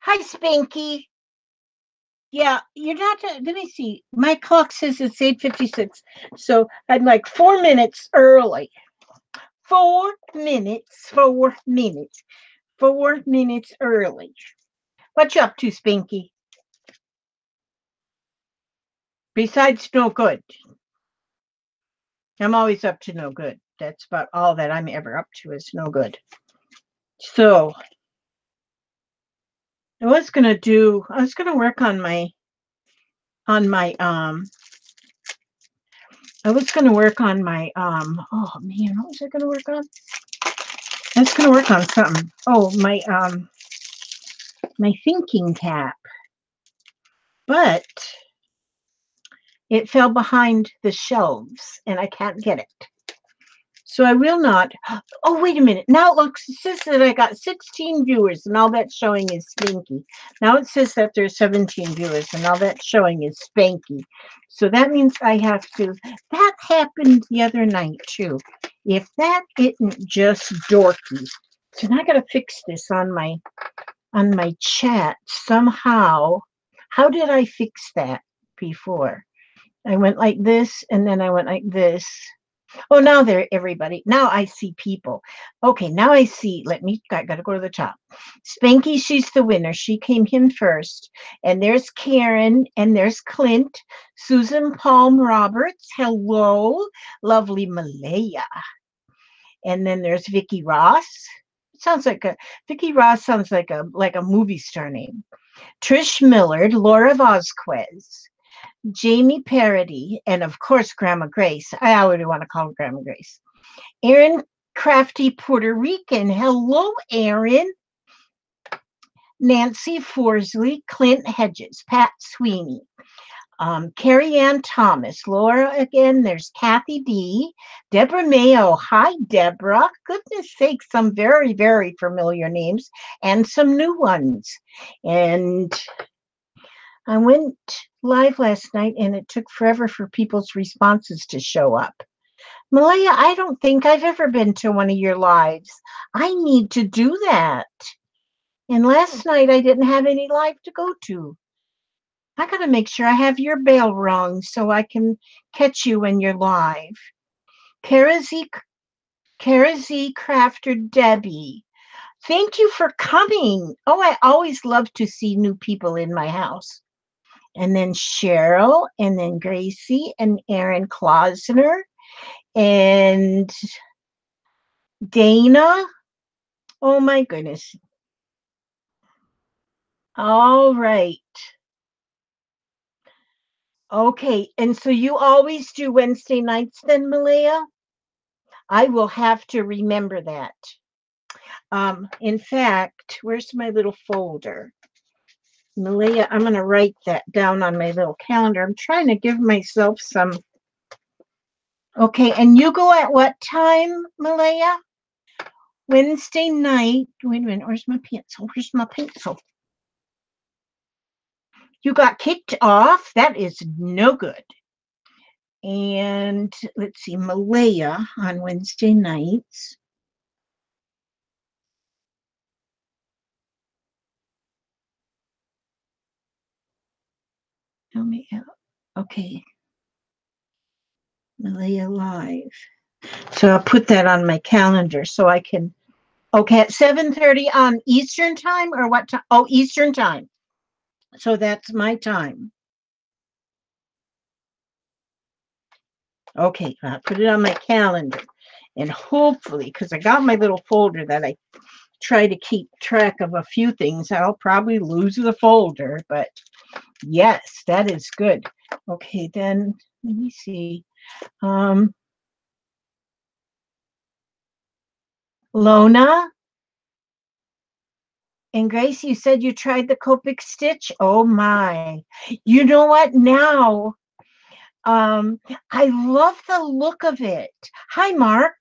Hi, Spanky. Yeah, you're not. Let me see. My clock says it's 8:56, so I'm like 4 minutes early. 4 minutes. 4 minutes. 4 minutes early. What you up to, Spanky? Besides no good. I'm always up to no good. That's about all that I'm ever up to is no good. So I was gonna work on my I was gonna work on my oh man, what was I gonna work on? I was gonna work on something. Oh, my thinking cap. But it fell behind the shelves and I can't get it. So I will not. Oh, wait a minute. Now it says that I got 16 viewers and all that's showing is Spanky. Now it says that there's 17 viewers and all that's showing is Spanky. So that means I have to. That happened the other night too. If that isn't just dorky. So now I got to fix this on my chat somehow. How did I fix that before? I went like this and then I went like this. Oh, now there, everybody. Now I see people. Okay, now I see. I gotta go to the top. Spanky, she's the winner. She came in first. And there's Karen and there's Clint. Susan Palm Roberts. Hello. Lovely Malaya. And then there's Vicky Ross. Sounds like a Vicky Ross sounds like a movie star name. Trish Millard, Laura Vasquez, Jamie Parody, and of course Grandma Grace. I already want to call her Grandma Grace. Erin Crafty, Puerto Rican. Hello, Erin. Nancy Forsley, Clint Hedges, Pat Sweeney, Carrie Ann Thomas, Laura again. There's Kathy D, Deborah Mayo. Hi, Deborah. Goodness sake, some very, very familiar names and some new ones. And I went live last night and it took forever for people's responses to show up. Malaya, I don't think I've ever been to one of your lives. I need to do that. And last night I didn't have any live to go to. I got to make sure I have your bell rung so I can catch you when you're live. Kara Z, Kara Z Crafter Debbie. Thank you for coming. Oh, I always love to see new people in my house. And then Cheryl, and then Gracie, and Aaron Klausner, and Dana. Oh my goodness. All right. Okay. And so you always do Wednesday nights then, Malaya? I will have to remember that. In fact, where's my little folder? Malaya, I'm going to write that down on my little calendar. I'm trying to give myself some. Okay. And you go at what time, Malaya? Wednesday night. Wait a minute. Where's my pencil? Where's my pencil? You got kicked off. That is no good. And let's see, Malaya on Wednesday nights. Okay. Malaya live. So I'll put that on my calendar so I can. Okay, at 7:30 on Eastern time or what time? Oh, Eastern time. So that's my time. Okay, I'll put it on my calendar. And hopefully, because I got my little folder that I try to keep track of a few things, I'll probably lose the folder. But yes, that is good. Okay, then let me see. Lona and Grace, you said you tried the Copic stitch. Oh my! You know what? Now, I love the look of it. Hi, Mark.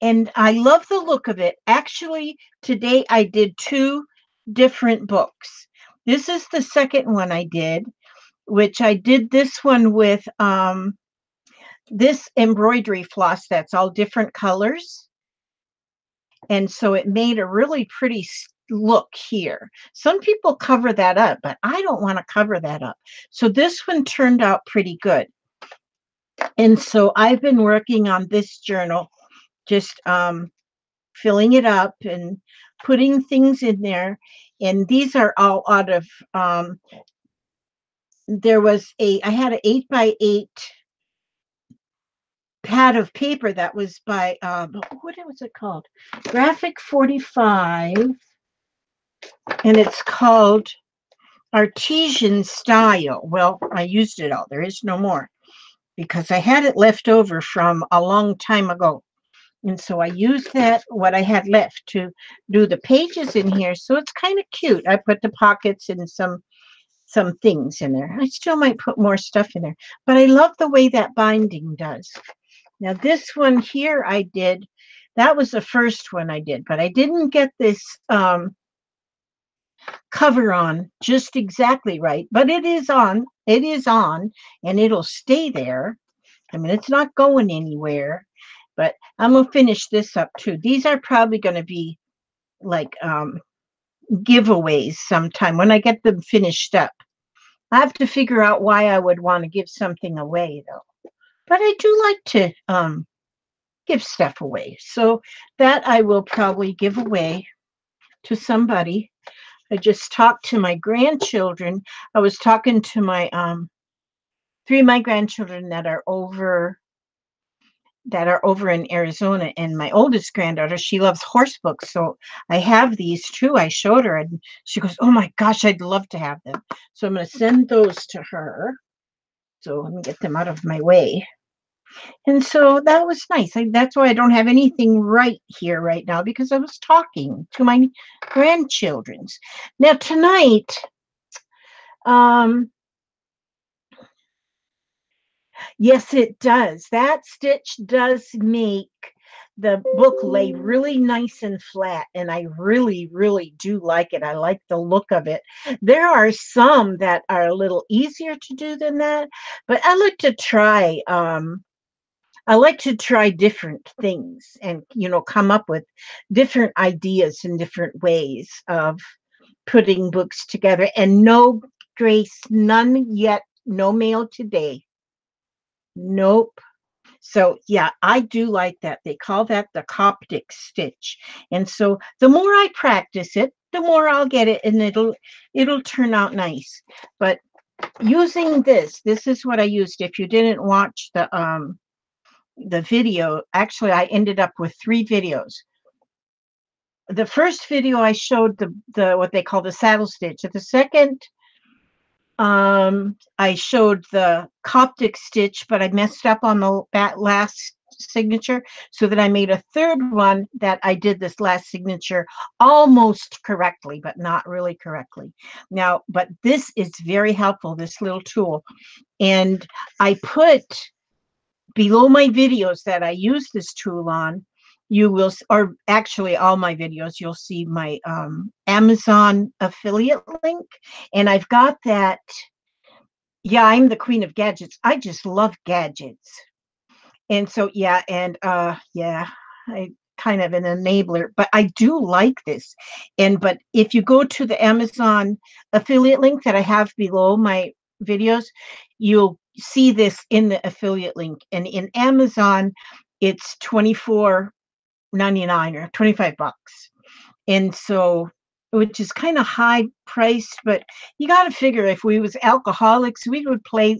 And I love the look of it. Actually, today I did two different books. This is the second one I did, which I did this one with this embroidery floss that's all different colors. And so it made a really pretty look here. Some people cover that up, but I don't want to cover that up. So this one turned out pretty good. And so I've been working on this journal, just filling it up and putting things in there. And these are all out of, I had an 8x8 pad of paper that was by, what was it called? Graphic 45. And it's called Artesian Style. Well, I used it all. There is no more because I had it left over from a long time ago. And so I used that, what I had left, to do the pages in here. So it's kind of cute. I put the pockets and some things in there. I still might put more stuff in there, but I love the way that binding does. Now this one here I did, that was the first one I did, but I didn't get this cover on just exactly right, but it is on, and it'll stay there. I mean, it's not going anywhere, but I'm gonna finish this up too. These are probably going to be like giveaways sometime when I get them finished up. I have to figure out why I would want to give something away though, but I do like to give stuff away, so that I will probably give away to somebody. I just talked to my grandchildren. I was talking to my 3 of my grandchildren that are over in Arizona, and my oldest granddaughter, she loves horse books, so I have these too. I showed her and she goes, "Oh my gosh, I'd love to have them." So I'm going to send those to her. So let me get them out of my way. And so that was nice. That's why I don't have anything right here right now, because I was talking to my grandchildren's. Now tonight, yes, it does. That stitch does make the book lay really nice and flat, and I really, really do like it. I like the look of it. There are some that are a little easier to do than that, but I like to try different things and, come up with different ideas and different ways of putting books together. And no, Grace, none yet, no mail today. Nope. So yeah, I do like that. They call that the Coptic stitch. And so the more I practice it, the more I'll get it, and it'll turn out nice. But using this is what I used. If you didn't watch the video, actually I ended up with 3 videos. The first video I showed the what they call the saddle stitch. The second I showed the Coptic stitch, but I messed up on that last signature, so that I made a third one that I did this last signature almost correctly, but not really correctly. Now, but this is very helpful, this little tool. And I put below my videos that I use this tool on, you will, or actually all my videos, you'll see my Amazon affiliate link. And I've got that. Yeah, I'm the queen of gadgets. I just love gadgets. And so, yeah, and yeah, I kind of an enabler, but I do like this. But if you go to the Amazon affiliate link that I have below my videos, you'll see this in the affiliate link. And in Amazon, it's $24.99 or $25. And so, which is kind of high priced, but you got to figure if we was alcoholics, we would pay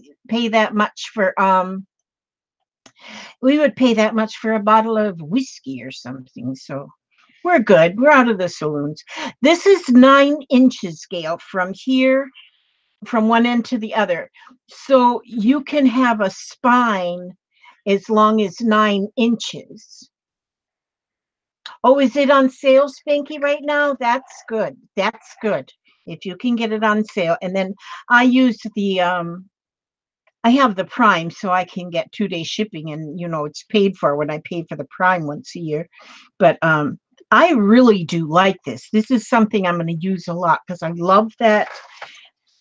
that much for a bottle of whiskey or something. So we're good. We're out of the saloons. This is 9 inches scale from here, from one end to the other. So you can have a spine as long as 9 inches. Oh, is it on sale, Spanky, right now? That's good. That's good. If you can get it on sale. And then I use I have the Prime, so I can get 2-day shipping, and it's paid for when I pay for the Prime once a year. But I really do like this. This is something I'm going to use a lot because I love that.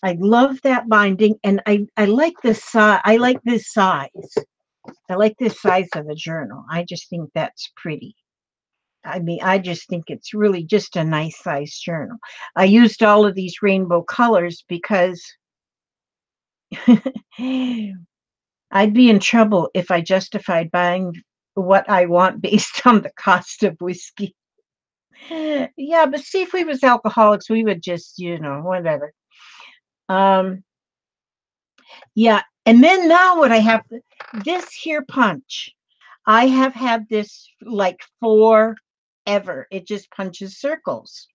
I love that binding, and I like this size. I like this size. I like this size of the journal. I just think that's pretty. I mean, I just think it's really just a nice size journal. I used all of these rainbow colors because I'd be in trouble if I justified buying what I want based on the cost of whiskey. Yeah, but see, if we was alcoholics, we would just, whatever. Um, yeah, and then now what I have, this here punch, I have had this like forever. It just punches circles.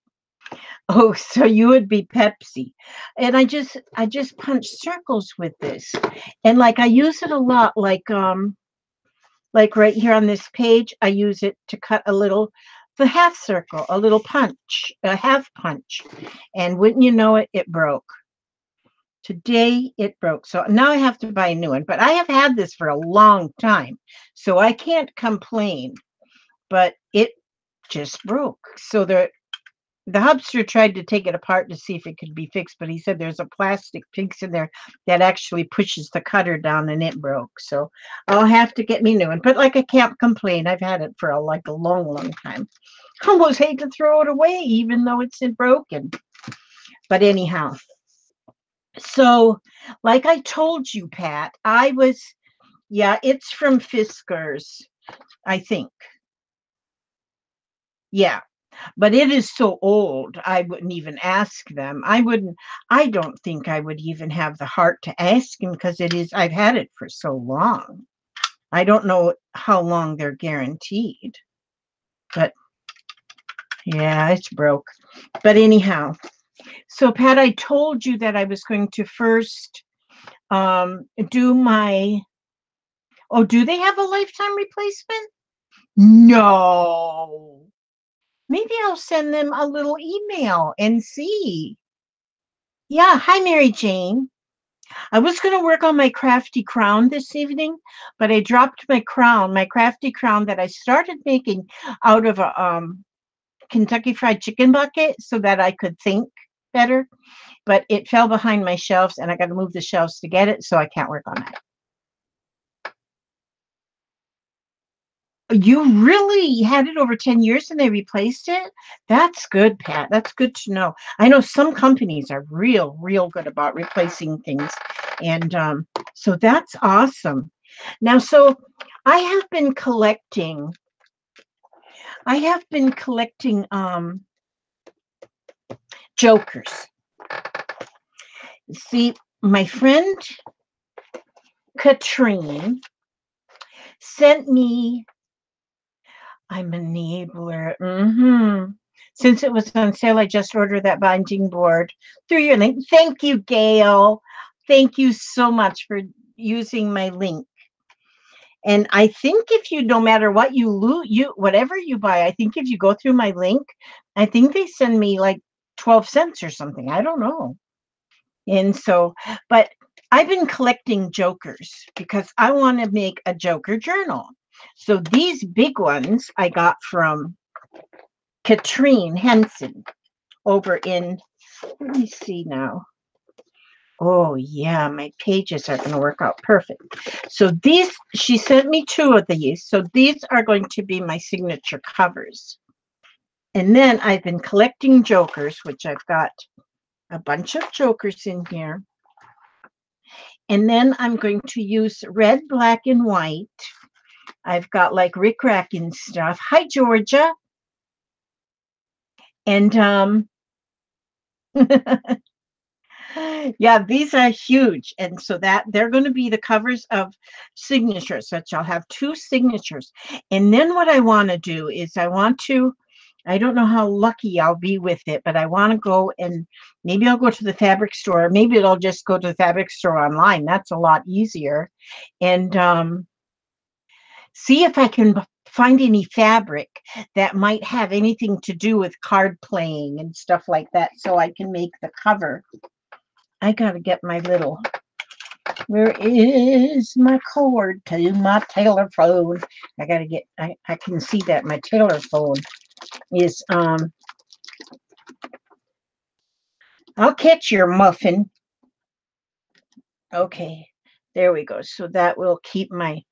Oh, so you would be Pepsi. And I just punch circles with this. And like I use it a lot, like right here on this page, I use it to cut the half circle, a little punch, a half punch. And wouldn't you know it, it broke. Today it broke. So now I have to buy a new one. But I have had this for a long time. So I can't complain. But it just broke. So the hubster tried to take it apart to see if it could be fixed, but he said there's a plastic piece in there that actually pushes the cutter down and it broke. So I'll have to get me a new one. But like I can't complain. I've had it for like a long, long time. I almost hate to throw it away, even though it's broken. But anyhow, so like I told you, Pat, yeah, it's from Fiskars, I think. Yeah. But it is so old, I wouldn't even ask them. I don't think I would even have the heart to ask him because I've had it for so long. I don't know how long they're guaranteed, but yeah, it's broke. But anyhow, so Pat, I told you that I was going to first do oh, do they have a lifetime replacement? No. Maybe I'll send them a little email and see. Yeah, hi, Mary Jane. I was going to work on my crafty crown this evening, but I dropped my crafty crown that I started making out of a Kentucky Fried Chicken bucket so that I could think better. But it fell behind my shelves, and I got to move the shelves to get it, so I can't work on it. You really had it over 10 years and they replaced it? That's good, Pat. That's good to know. I know some companies are real good about replacing things. And so that's awesome. Now, so I have been collecting jokers. See, my friend Katrine sent me, I'm an enabler. Since it was on sale, I just ordered that binding board through your link. Thank you, Gail. Thank you so much for using my link. And I think if you, no matter what whatever you buy, I think if you go through my link, I think they send me like 12 cents or something. I don't know. And so, but I've been collecting jokers because I want to make a joker journal. So these big ones I got from Katrine Henson over in, let me see now. Oh, yeah, my pages are going to work out perfect. So she sent me 2 of these. So these are going to be my signature covers. And then I've been collecting jokers, which I've got a bunch of jokers in here. And then I'm going to use red, black, and white. I've got like rickrack stuff. Hi, Georgia. And yeah, these are huge. And so that they're going to be the covers of signatures, which I'll have 2 signatures. And then what I want to do is I don't know how lucky I'll be with it, but I want to go and maybe I'll go to the fabric store. Maybe it'll just go to the fabric store online. That's a lot easier. And see if I can find any fabric that might have anything to do with card playing and stuff like that so I can make the cover. I gotta get my little, where is my cord to my telephone? I gotta get, I can see that my telephone is, I'll catch your muffin. Okay, there we go. So that will keep my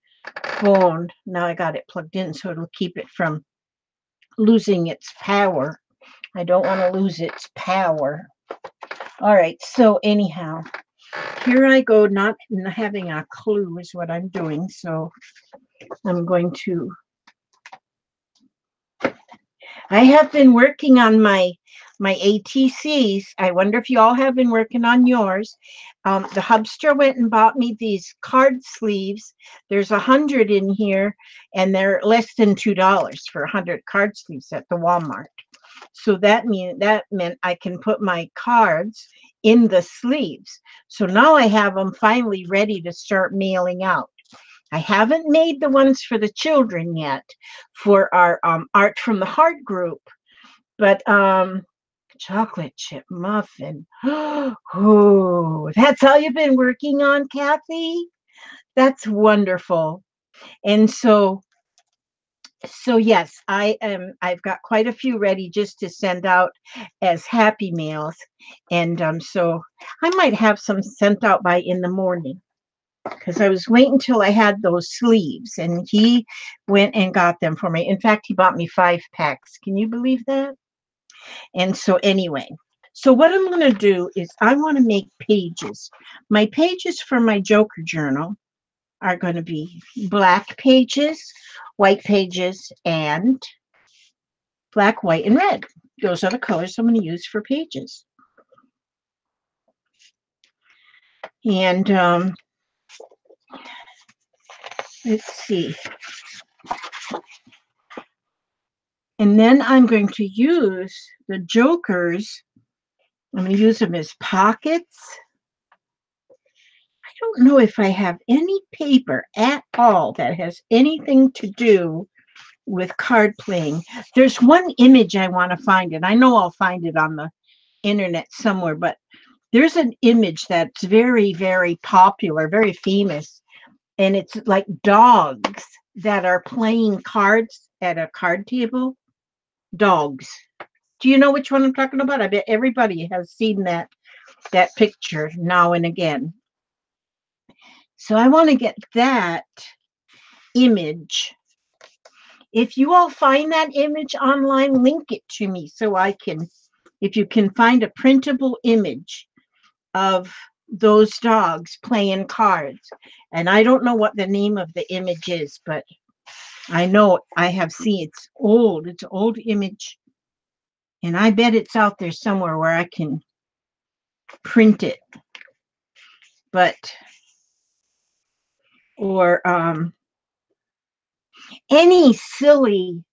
phone, now I got it plugged in so it'll keep it from losing its power. I don't want to lose its power. All right, so anyhow, here I go, not having a clue is what I'm doing. So I'm going to, I have been working on my ATCs. I wonder if you all have been working on yours. The hubster went and bought me these card sleeves. There's 100 in here, and they're less than $2 for 100 card sleeves at the Walmart. So that meant I can put my cards in the sleeves. So now I have them finally ready to start mailing out. I haven't made the ones for the children yet for our Art from the Heart group, but chocolate chip muffin. Oh, that's all you've been working on, Kathy? That's wonderful. And so yes, I've got quite a few ready just to send out as happy mails. And so I might have some sent out by in the morning, because I was waiting until I had those sleeves, and he went and got them for me. In fact, he bought me 5 packs. Can you believe that? And so anyway, so what I'm going to do is I want to make pages. My pages for my Joker journal are going to be black pages, white pages, and black, white, and red. Those are the colors I'm going to use for pages. And let's see. And then I'm going to use the Jokers. I'm going to use them as pockets. I don't know if I have any paper at all that has anything to do with card playing. There's one image I want to find, and I know I'll find it on the internet somewhere, but there's an image that's very, very popular, very famous, and it's like dogs that are playing cards at a card table. Dogs. Do you know which one I'm talking about? I bet everybody has seen that picture now and again. So I want to get that image. If you all find that image online, link it to me so I can, if you can find a printable image of those dogs playing cards. And I don't know what the name of the image is, but I know I have seen it's old. It's an old image. And I bet it's out there somewhere where I can print it. But, or any silly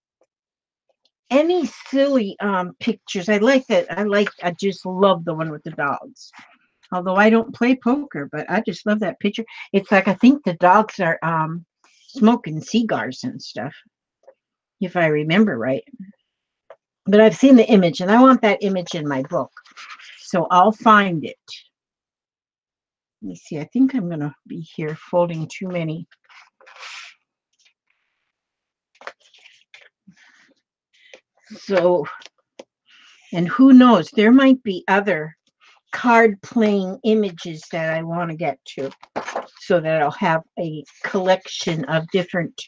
pictures. I just love the one with the dogs. Although I don't play poker, but I just love that picture. It's like, I think the dogs are smoking cigars and stuff, if I remember right. But I've seen the image, and I want that image in my book. So I'll find it. Let me see. I think I'm going to be here folding too many. So, and who knows, there might be other card playing images that I want to get to, so that I'll have a collection of different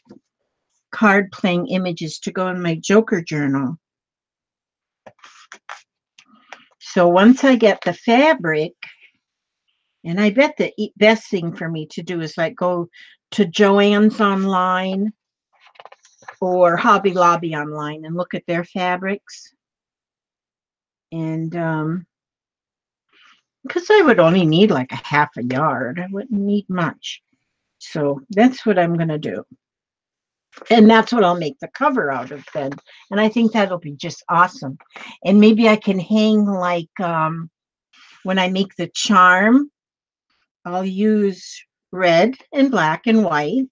card playing images to go in my Joker journal. So once I get the fabric, and I bet the best thing for me to do is like go to Joann's online or Hobby Lobby online and look at their fabrics. And because I would only need like a half a yard, I wouldn't need much. So that's what I'm going to do. And that's what I'll make the cover out of then. And I think that'll be just awesome. And maybe I can hang like when I make the charm, I'll use red and black and white.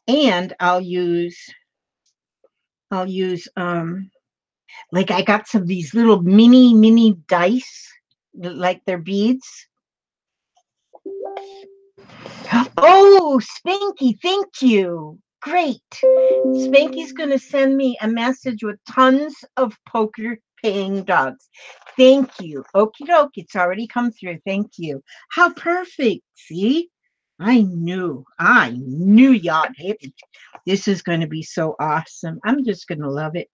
And I'll use like I got some of these little mini dice, like they're beads. Oh, Spanky, thank you. Great. Spanky's going to send me a message with tons of poker paying dogs. Thank you. Okie doke. It's already come through. Thank you. How perfect. See? I knew y'all. This is going to be so awesome. I'm just going to love it.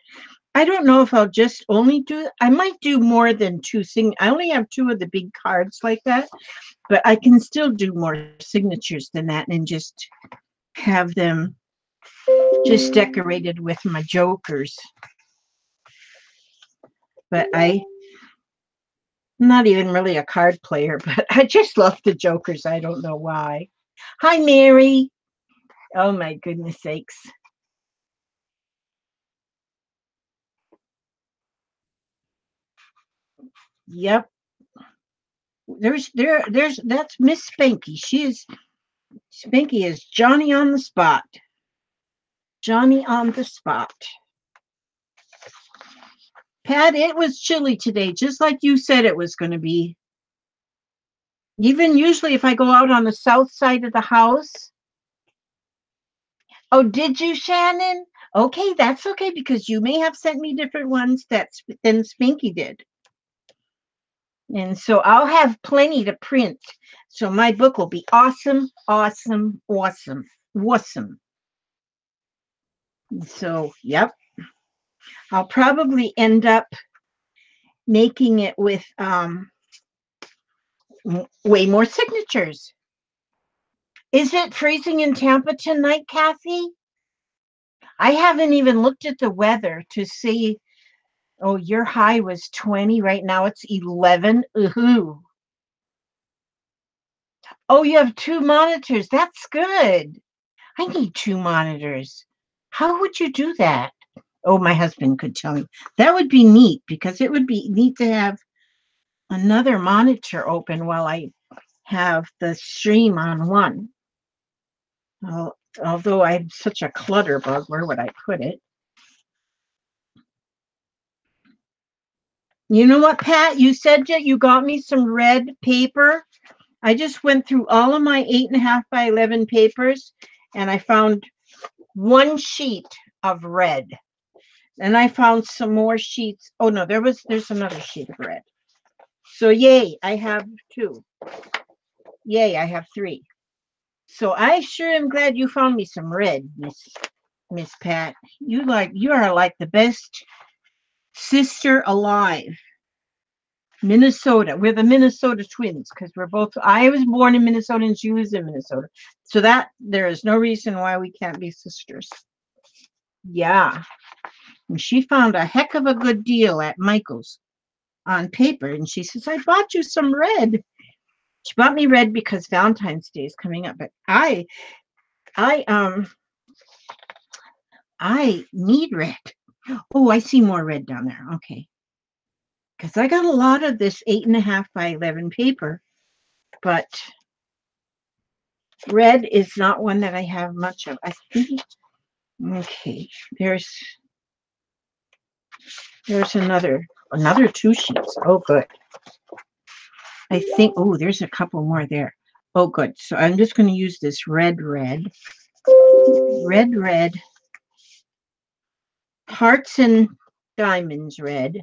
I don't know if I'll just only do, I might do more than two I only have two of the big cards like that, but I can still do more signatures than that and just have them just decorated with my jokers. But I'm not even really a card player, but I just love the jokers. I don't know why. Hi, Mary. Oh, my goodness sakes. Yep. That's Miss Spanky. Spanky is Johnny on the spot. Johnny on the spot. Pat, it was chilly today, just like you said it was going to be. Even usually if I go out on the south side of the house. Oh, did you, Shannon? Okay, that's okay because you may have sent me different ones than Spinky did. And so I'll have plenty to print. So my book will be awesome, awesome, awesome, awesome. So, yep. I'll probably end up making it with way more signatures. Is it freezing in Tampa tonight, Kathy? I haven't even looked at the weather to see. Oh, your high was 20. Right now it's 11. Ooh. Oh, you have two monitors. That's good. I need two monitors. How would you do that? Oh, my husband could tell me. That would be neat because it would be neat to have another monitor open while I have the stream on one. Well, although I'm such a clutter bug, where would I put it? You know what, Pat? You said that you got me some red paper. I just went through all of my 8.5 by 11 papers and I found one sheet of red. And I found some more sheets. Oh no, there's another sheet of red. So yay, I have two. Yay, I have three. So I sure am glad you found me some red, Miss Pat. You are like the best sister alive. Minnesota. We're the Minnesota twins because I was born in Minnesota and she was in Minnesota. So that there is no reason why we can't be sisters. Yeah. And she found a heck of a good deal at Michael's on paper. And she says, I bought you some red. She bought me red because Valentine's Day is coming up. But I I need red. Oh, I see more red down there. Okay. Because I got a lot of this 8.5 by 11 paper, but red is not one that I have much of. I think, okay, there's another two sheets. Oh, good. I think, oh, there's a couple more there. Oh, good. So I'm just going to use this red, hearts and diamonds red.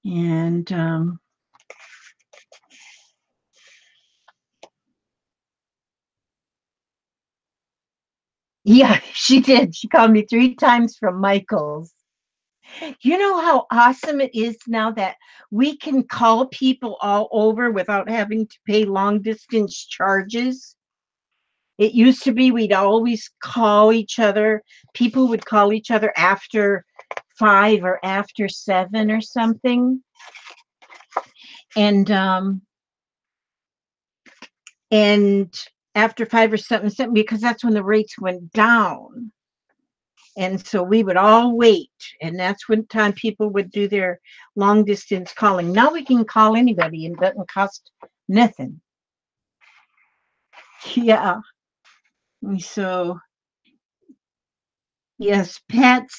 And yeah, she did. She called me 3 times from Michael's. You know how awesome it is now that we can call people all over without having to pay long distance charges? It used to be we'd always call each other. People would call each other after 5 or after 7 or something. And after 5 or something, because that's when the rates went down. And so we would all wait. And that's when time people would do their long distance calling. Now we can call anybody and it doesn't cost nothing. Yeah. So yes, Pat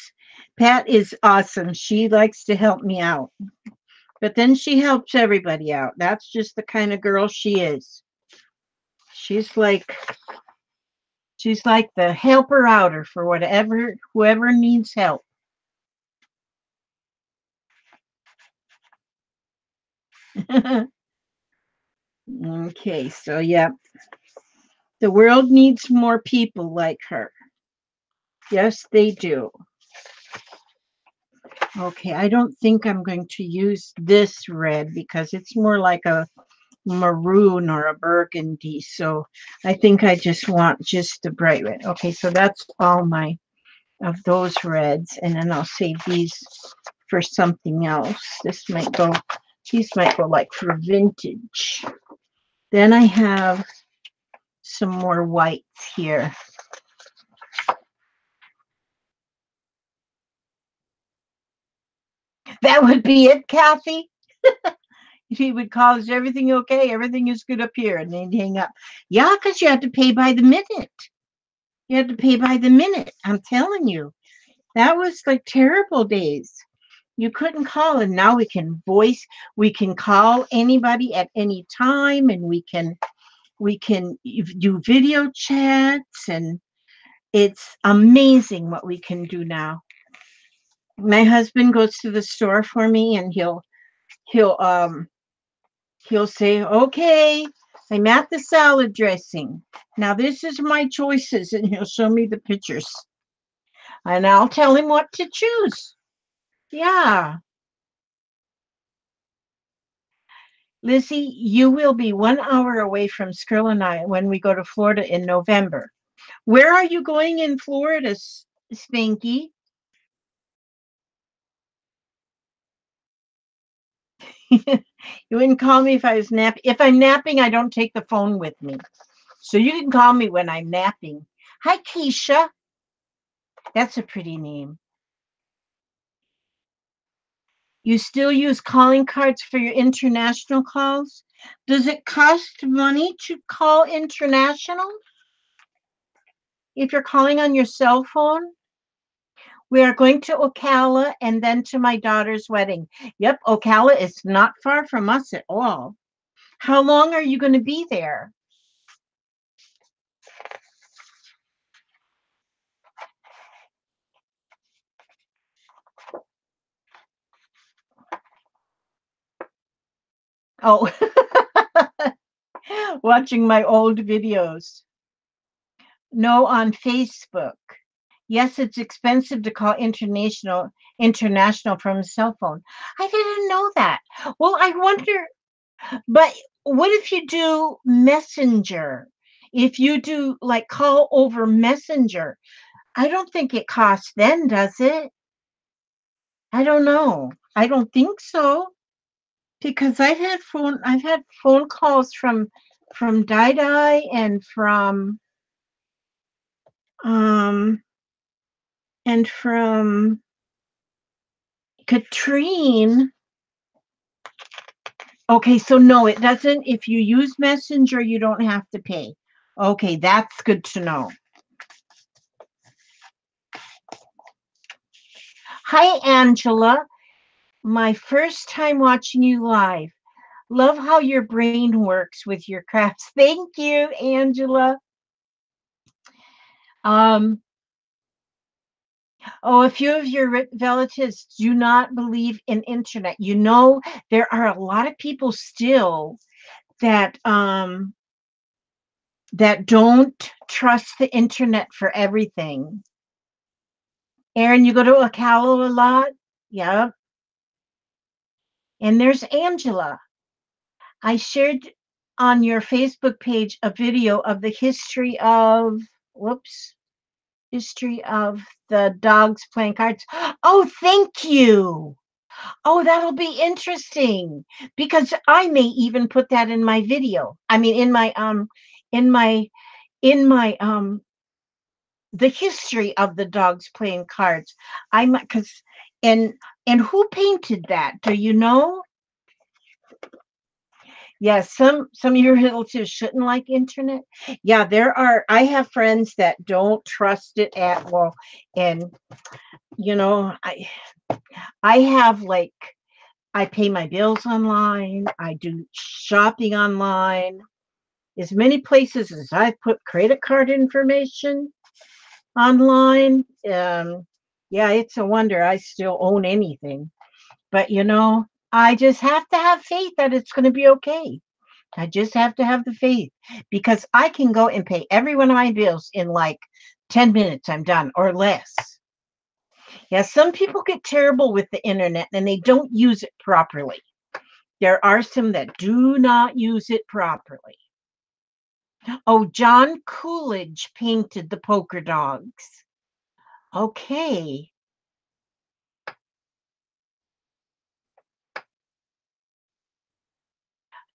is awesome. She likes to help me out. But then she helps everybody out. That's just the kind of girl she is. She's like the helper outer for whoever needs help. Okay, so yeah. The world needs more people like her. Yes, they do. Okay, I don't think I'm going to use this red because it's more like a maroon or a burgundy. So I think I just want just the bright red. Okay, so that's all my of those reds. And then I'll save these for something else. These might go like for vintage. Then I have some more whites here. That would be it, Kathy. He would call, is everything okay? Everything is good up here. And they'd hang up. Yeah, because you had to pay by the minute. You had to pay by the minute. I'm telling you. That was like terrible days. You couldn't call, and now we can call anybody at any time, and we can do video chats, and it's amazing what we can do now. My husband goes to the store for me, and he'll he'll say, okay, I'm at the salad dressing. Now this is my choices, and he'll show me the pictures. And I'll tell him what to choose. Yeah. Lizzie, you will be 1 hour away from Skrill and I when we go to Florida in November. Where are you going in Florida, Spanky? You wouldn't call me if I was napping. If I'm napping, I don't take the phone with me. So you can call me when I'm napping. Hi, Keisha. That's a pretty name. You still use calling cards for your international calls? Does it cost money to call international if you're calling on your cell phone? We are going to Ocala and then to my daughter's wedding. Yep, Ocala is not far from us at all. How long are you going to be there? Oh, watching my old videos. No, on Facebook. Yes, it's expensive to call international from a cell phone. I didn't know that. Well, I wonder, but what if you do Messenger? If you do like call over Messenger, I don't think it costs then, does it? I don't know. I don't think so because I've had phone calls from Dai um and from Katrine. Okay, so no, it doesn't. If you use Messenger, you don't have to pay. Okay, that's good to know. Hi, Angela. My first time watching you live. Love how your brain works with your crafts. Thank you, Angela. Um, oh, a few of your relatives do not believe in internet. You know, there are a lot of people still that that don't trust the internet for everything. Aaron, you go to Ocala a lot? Yeah. And there's Angela. I shared on your Facebook page a video of the history of the dogs playing cards. Oh, thank you. Oh, that'll be interesting because I may even put that in my video. I mean, in my, in my, the history of the dogs playing cards. I might, because, and, and who painted that? Do you know? Yeah, some of your relatives shouldn't like internet. Yeah, I have friends that don't trust it at all. And you know, I have like I pay my bills online, I do shopping online. As many places as I put credit card information online. Yeah, it's a wonder I still own anything. But you know, I just have to have faith that it's going to be okay. I just have to have the faith because I can go and pay every one of my bills in like 10 minutes. I'm done or less. Yeah, some people get terrible with the internet and they don't use it properly. There are some that do not use it properly. Oh, John Coolidge painted the poker dogs. Okay.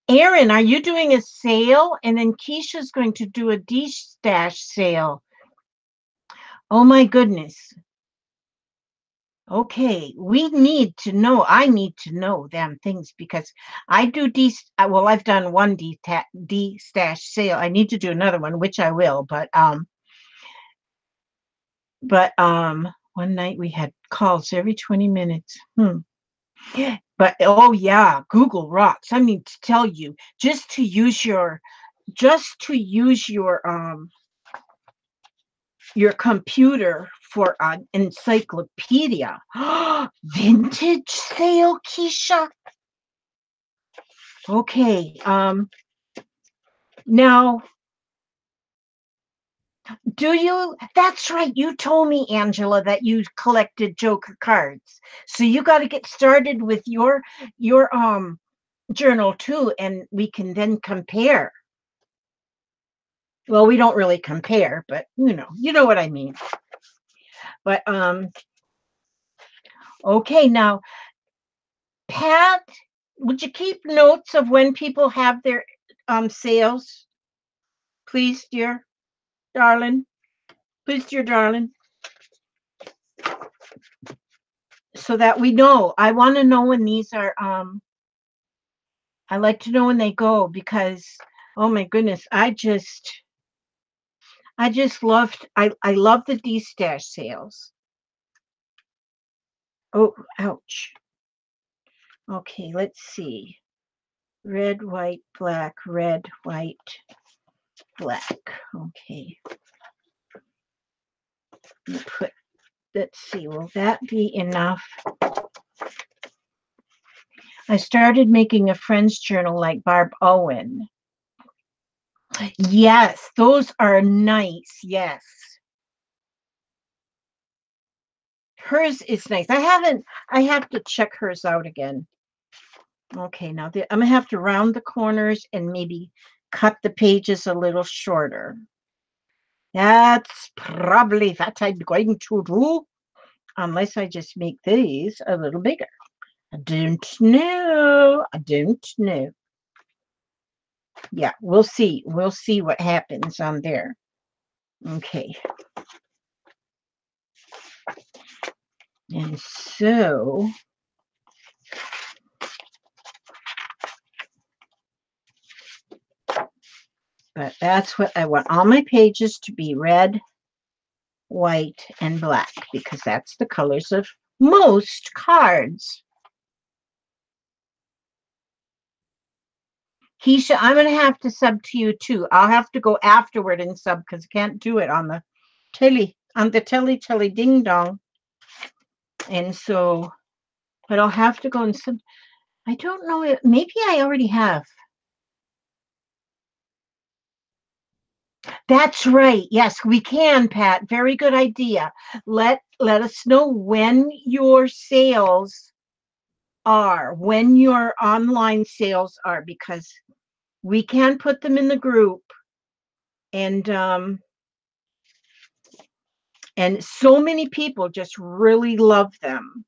Aaron, are you doing a sale? And then Keisha's going to do a D-stash sale. Oh my goodness. Okay, we need to know. I need to know them things because I do well, I've done one D-stash sale. I need to do another one, which I will, but one night we had calls every 20 minutes. But oh yeah, Google rocks. I mean to tell you, just to use your computer for an encyclopedia. Vintage sale, Keisha. Okay. Now, do you? That's right. You told me, Angela, that you collected Joker cards. So you got to get started with your journal too, and we can then compare. Well, we don't really compare, but you know what I mean. But okay, now Pat, would you keep notes of when people have their sales? Please, dear darling. Please, dear darling. So that we know. I want to know when these are I like to know when they go because oh my goodness, I love the D stash sales. Oh, ouch. Okay, let's see. Red, white, black, red, white, black. Okay. Let's see, will that be enough? I started making a friend's journal like Barb Owen. Yes, those are nice. Yes. Hers is nice. I have to check hers out again. Okay, now I'm gonna have to round the corners and maybe cut the pages a little shorter. That's probably what I'm going to do, unless I just make these a little bigger. I don't know. I don't know. Yeah, we'll see. We'll see what happens on there. Okay. And so but that's what I want all my pages to be red, white, and black because that's the colors of most cards. Keisha, I'm going to have to sub to you too. I'll have to go afterward and sub because I can't do it on the telly ding dong. And so, but I'll have to go and sub. I don't know. Maybe I already have. That's right. Yes, we can, Pat. Very good idea. Let us know when your sales are, when your online sales are, because we can put them in the group and so many people just really love them.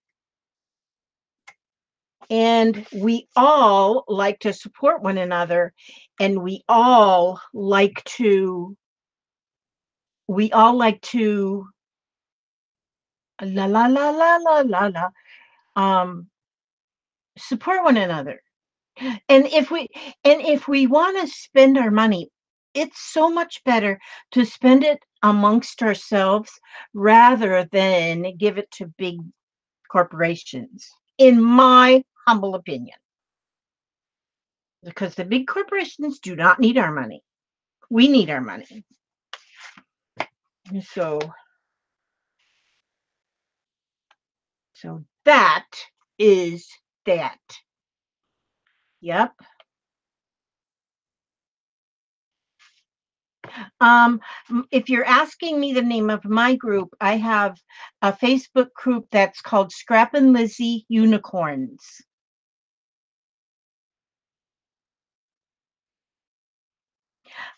And we all like to support one another, and we all like to la la la la la la la support one another. And if we want to spend our money, it's so much better to spend it amongst ourselves rather than give it to big corporations, in my humble opinion. Because the big corporations do not need our money. We need our money. So that is that. Yep. If you're asking me the name of my group, I have a Facebook group that's called Scrap and Lizzie Unicorns.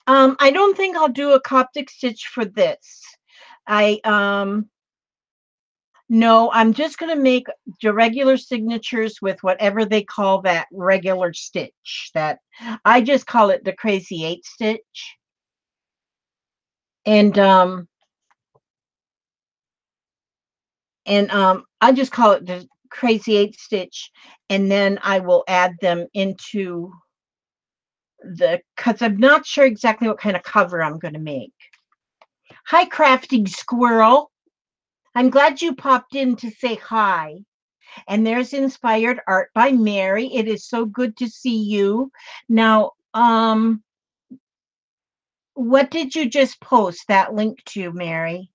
I don't think I'll do a Coptic stitch for this. I No, I'm just going to make the regular signatures with whatever they call that regular stitch. That I just call it the crazy 8 stitch. And I just call it the crazy 8 stitch, and then I will add them into because I'm not sure exactly what kind of cover I'm going to make. Hi, crafting squirrel. I'm glad you popped in to say hi. And there's inspired art by Mary. It is so good to see you. Now, what did you just post that link to, Mary?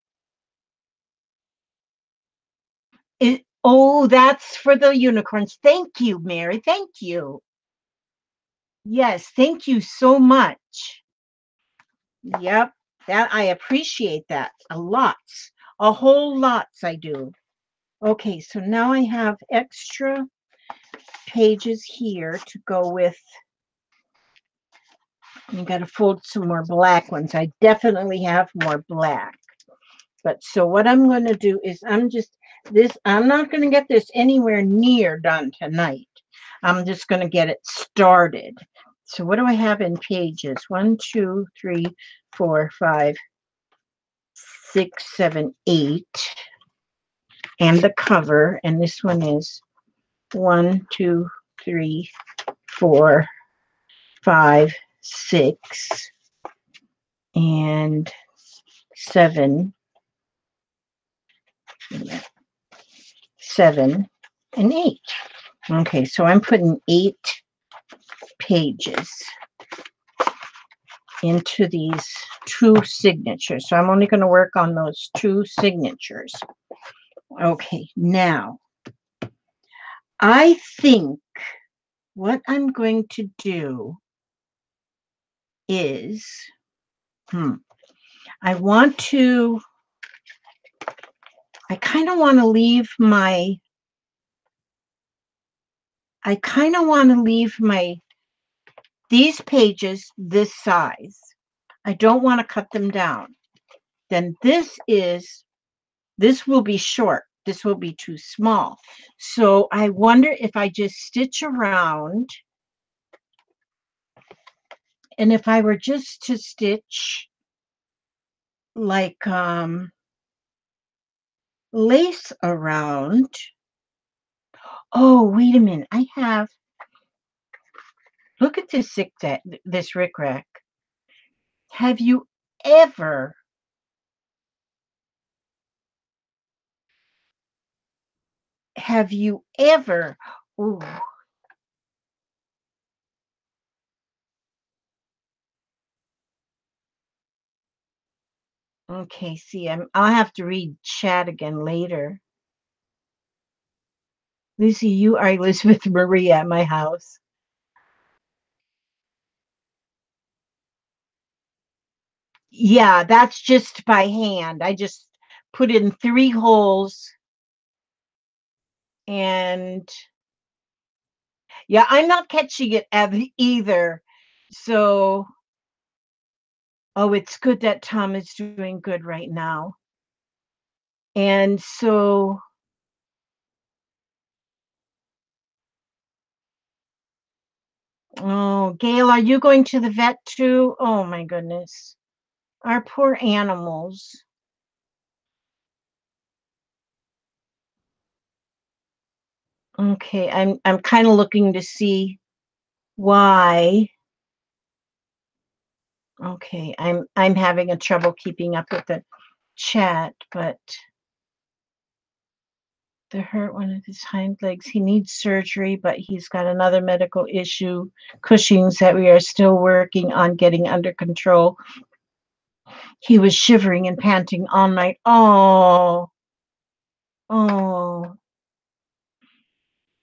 Oh, that's for the unicorns. Thank you, Mary. Thank you. Yes, thank you so much. Yep, that I appreciate that a lot. A whole lots I do. Okay, so now I have extra pages here to go with. I got to fold some more black ones. I definitely have more black. But so what I'm going to do is I'm not going to get this anywhere near done tonight. I'm just going to get it started. So what do I have in pages? 1, 2, 3, 4, 5, 6, 7, 8. And the cover. And this one is 1, 2, 3, 4, 5, 6, and 7. 7 and 8. Okay, so I'm putting 8 pages into these 2 signatures. So I'm only going to work on those 2 signatures. Okay, now I think what I'm going to do is I kind of want to leave these pages this size. I don't want to cut them down. Then this will be short. This will be too small. So I wonder if I just stitch around, and if I were just to stitch like lace around. Oh, wait a minute. Look at this this rickrack. Have you ever ooh, okay, see, I'll have to read chat again later. Lucy, you are Elizabeth Marie at my house. Yeah, that's just by hand. I just put in 3 holes, and yeah, I'm not catching it either. So, oh, it's good that Tom is doing good right now. And so, oh, Gail, are you going to the vet too? Oh my goodness. Our poor animals. Okay, I'm kind of looking to see why. Okay, I'm having a trouble keeping up with the chat, but the hurt one of his hind legs. He needs surgery, but he's got another medical issue, Cushing's, that we are still working on getting under control. He was shivering and panting all night. Oh, oh,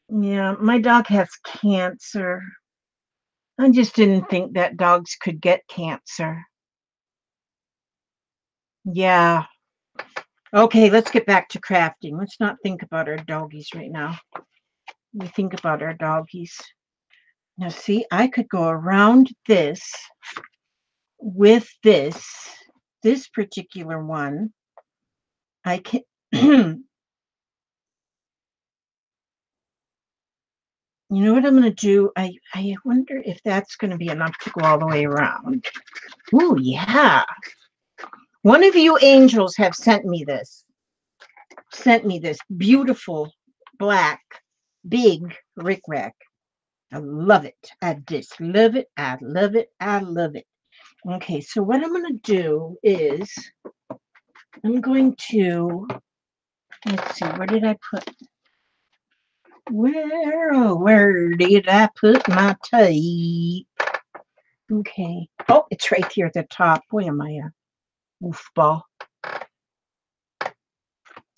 yeah. My dog has cancer. I just didn't think that dogs could get cancer. Yeah. Okay, let's get back to crafting. Let's not think about our doggies right now. We think about our doggies. Now, see, I could go around this with this particular one. I can, you know what I'm going to do? I wonder if that's going to be enough to go all the way around. Ooh, yeah. One of you angels have sent me this beautiful black big rickrack. I love it. I just love it. I love it. I love it. Okay, so what I'm going to do is I'm going to, let's see, where did I put, where did I put my tape? Okay. Oh, it's right here at the top. Boy, am I a oofball.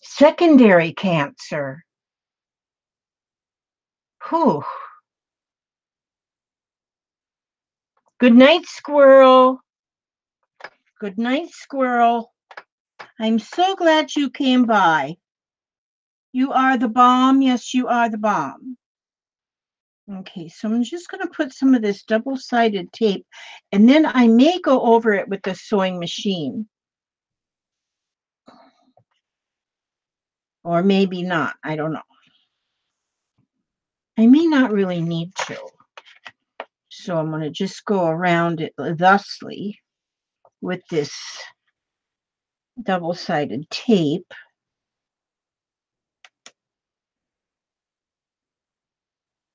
Secondary cancer. Whew. Good night, squirrel. Good night, squirrel. I'm so glad you came by. You are the bomb. Yes, you are the bomb. Okay, so I'm just going to put some of this double-sided tape, and then I may go over it with the sewing machine. Or maybe not. I don't know. I may not really need to. So I'm going to just go around it thusly with this double-sided tape.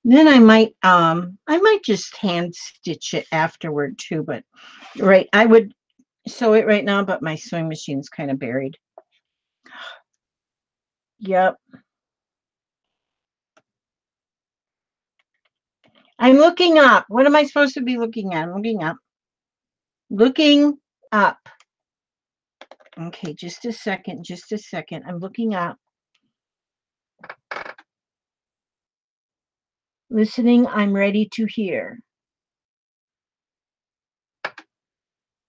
Then I might just hand stitch it afterward too, but right, I would sew it right now, but my sewing machine's kind of buried. Yep. I'm looking up. What am I supposed to be looking at? I'm looking up. Looking up. Okay, just a second, just a second. I'm looking up. Listening, I'm ready to hear.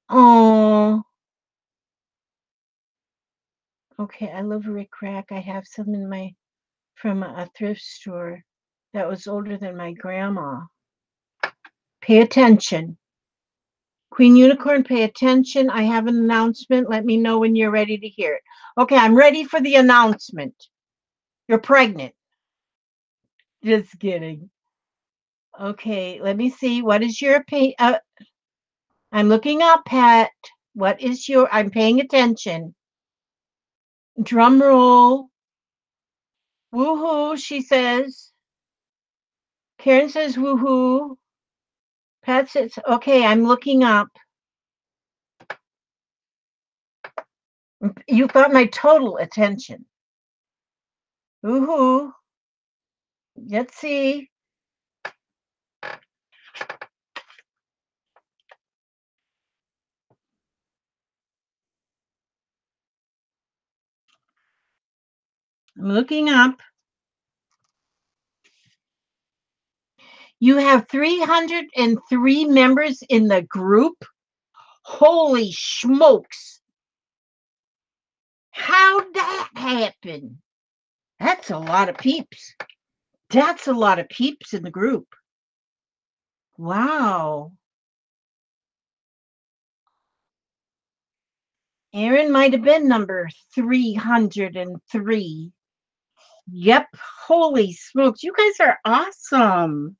Oh, okay. I love Rick Rack. I have some in my from a thrift store that was older than my grandma. Pay attention. Queen Unicorn, pay attention. I have an announcement. Let me know when you're ready to hear it. Okay, I'm ready for the announcement. You're pregnant. Just kidding. Okay, let me see. What is your pay? I'm looking up, Pat. What is your? I'm paying attention. Drum roll. Woohoo, she says. Karen says woohoo. Pat says, okay, I'm looking up. You've got my total attention. Woohoo. Let's see. I'm looking up. You have 303 members in the group. Holy smokes. How'd that happen? That's a lot of peeps. That's a lot of peeps in the group. Wow. Aaron might have been number 303. Yep. Holy smokes. You guys are awesome.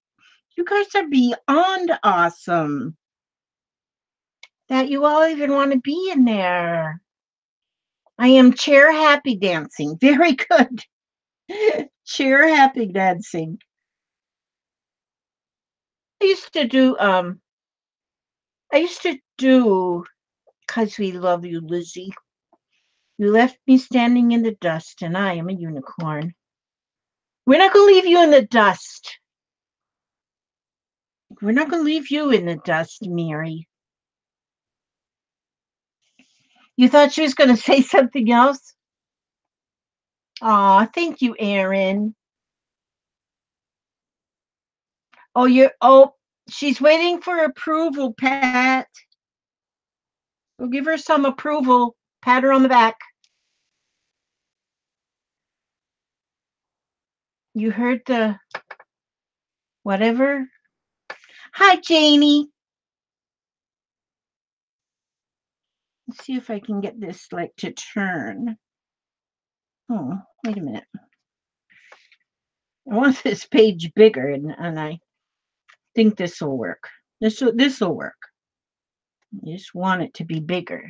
You guys are beyond awesome. That you all even want to be in there. I am chair happy dancing. Very good. Chair happy dancing. I used to do because we love you, Lizzie. You left me standing in the dust, and I am a unicorn. We're not going to leave you in the dust. We're not going to leave you in the dust, Mary. You thought she was going to say something else? Aw, thank you, Aaron. She's waiting for approval, Pat. We'll give her some approval. Pat her on the back. You heard the whatever. Hi, Janie. Let's see if I can get this like to turn. Oh, wait a minute. I want this page bigger, and I think this will work. This will work. You just want it to be bigger.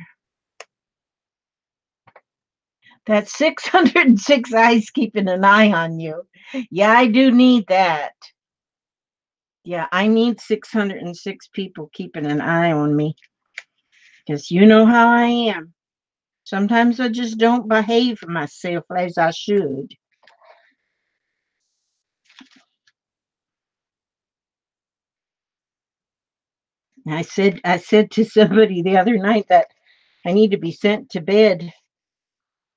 That's 606 eyes keeping an eye on you. Yeah, I do need that. Yeah, I need 606 people keeping an eye on me. Because you know how I am. Sometimes I just don't behave myself as I should. I said to somebody the other night that I need to be sent to bed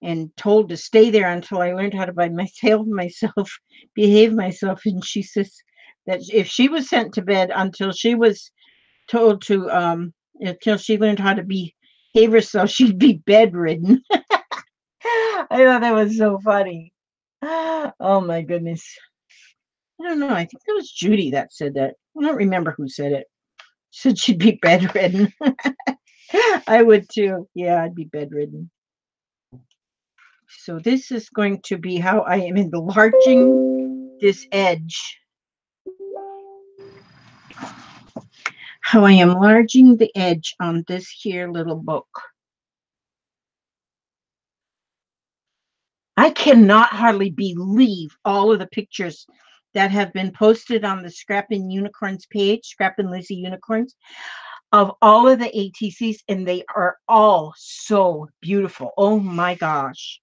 and told to stay there until I learned how to by myself behave myself. And she says that if she was sent to bed until she was told to until she learned how to behave herself, she'd be bedridden. I thought that was so funny. Oh my goodness. I don't know. I think it was Judy that said that. I don't remember who said it. She said she'd be bedridden. I would too. Yeah, I'd be bedridden. So this is going to be how I am enlarging this edge. How I am enlarging the edge on this here little book. I cannot hardly believe all of the pictures that have been posted on the Scrappin' Unicorns page, Scrappin' Lizzie Unicorns, of all of the ATCs, and they are all so beautiful. Oh my gosh.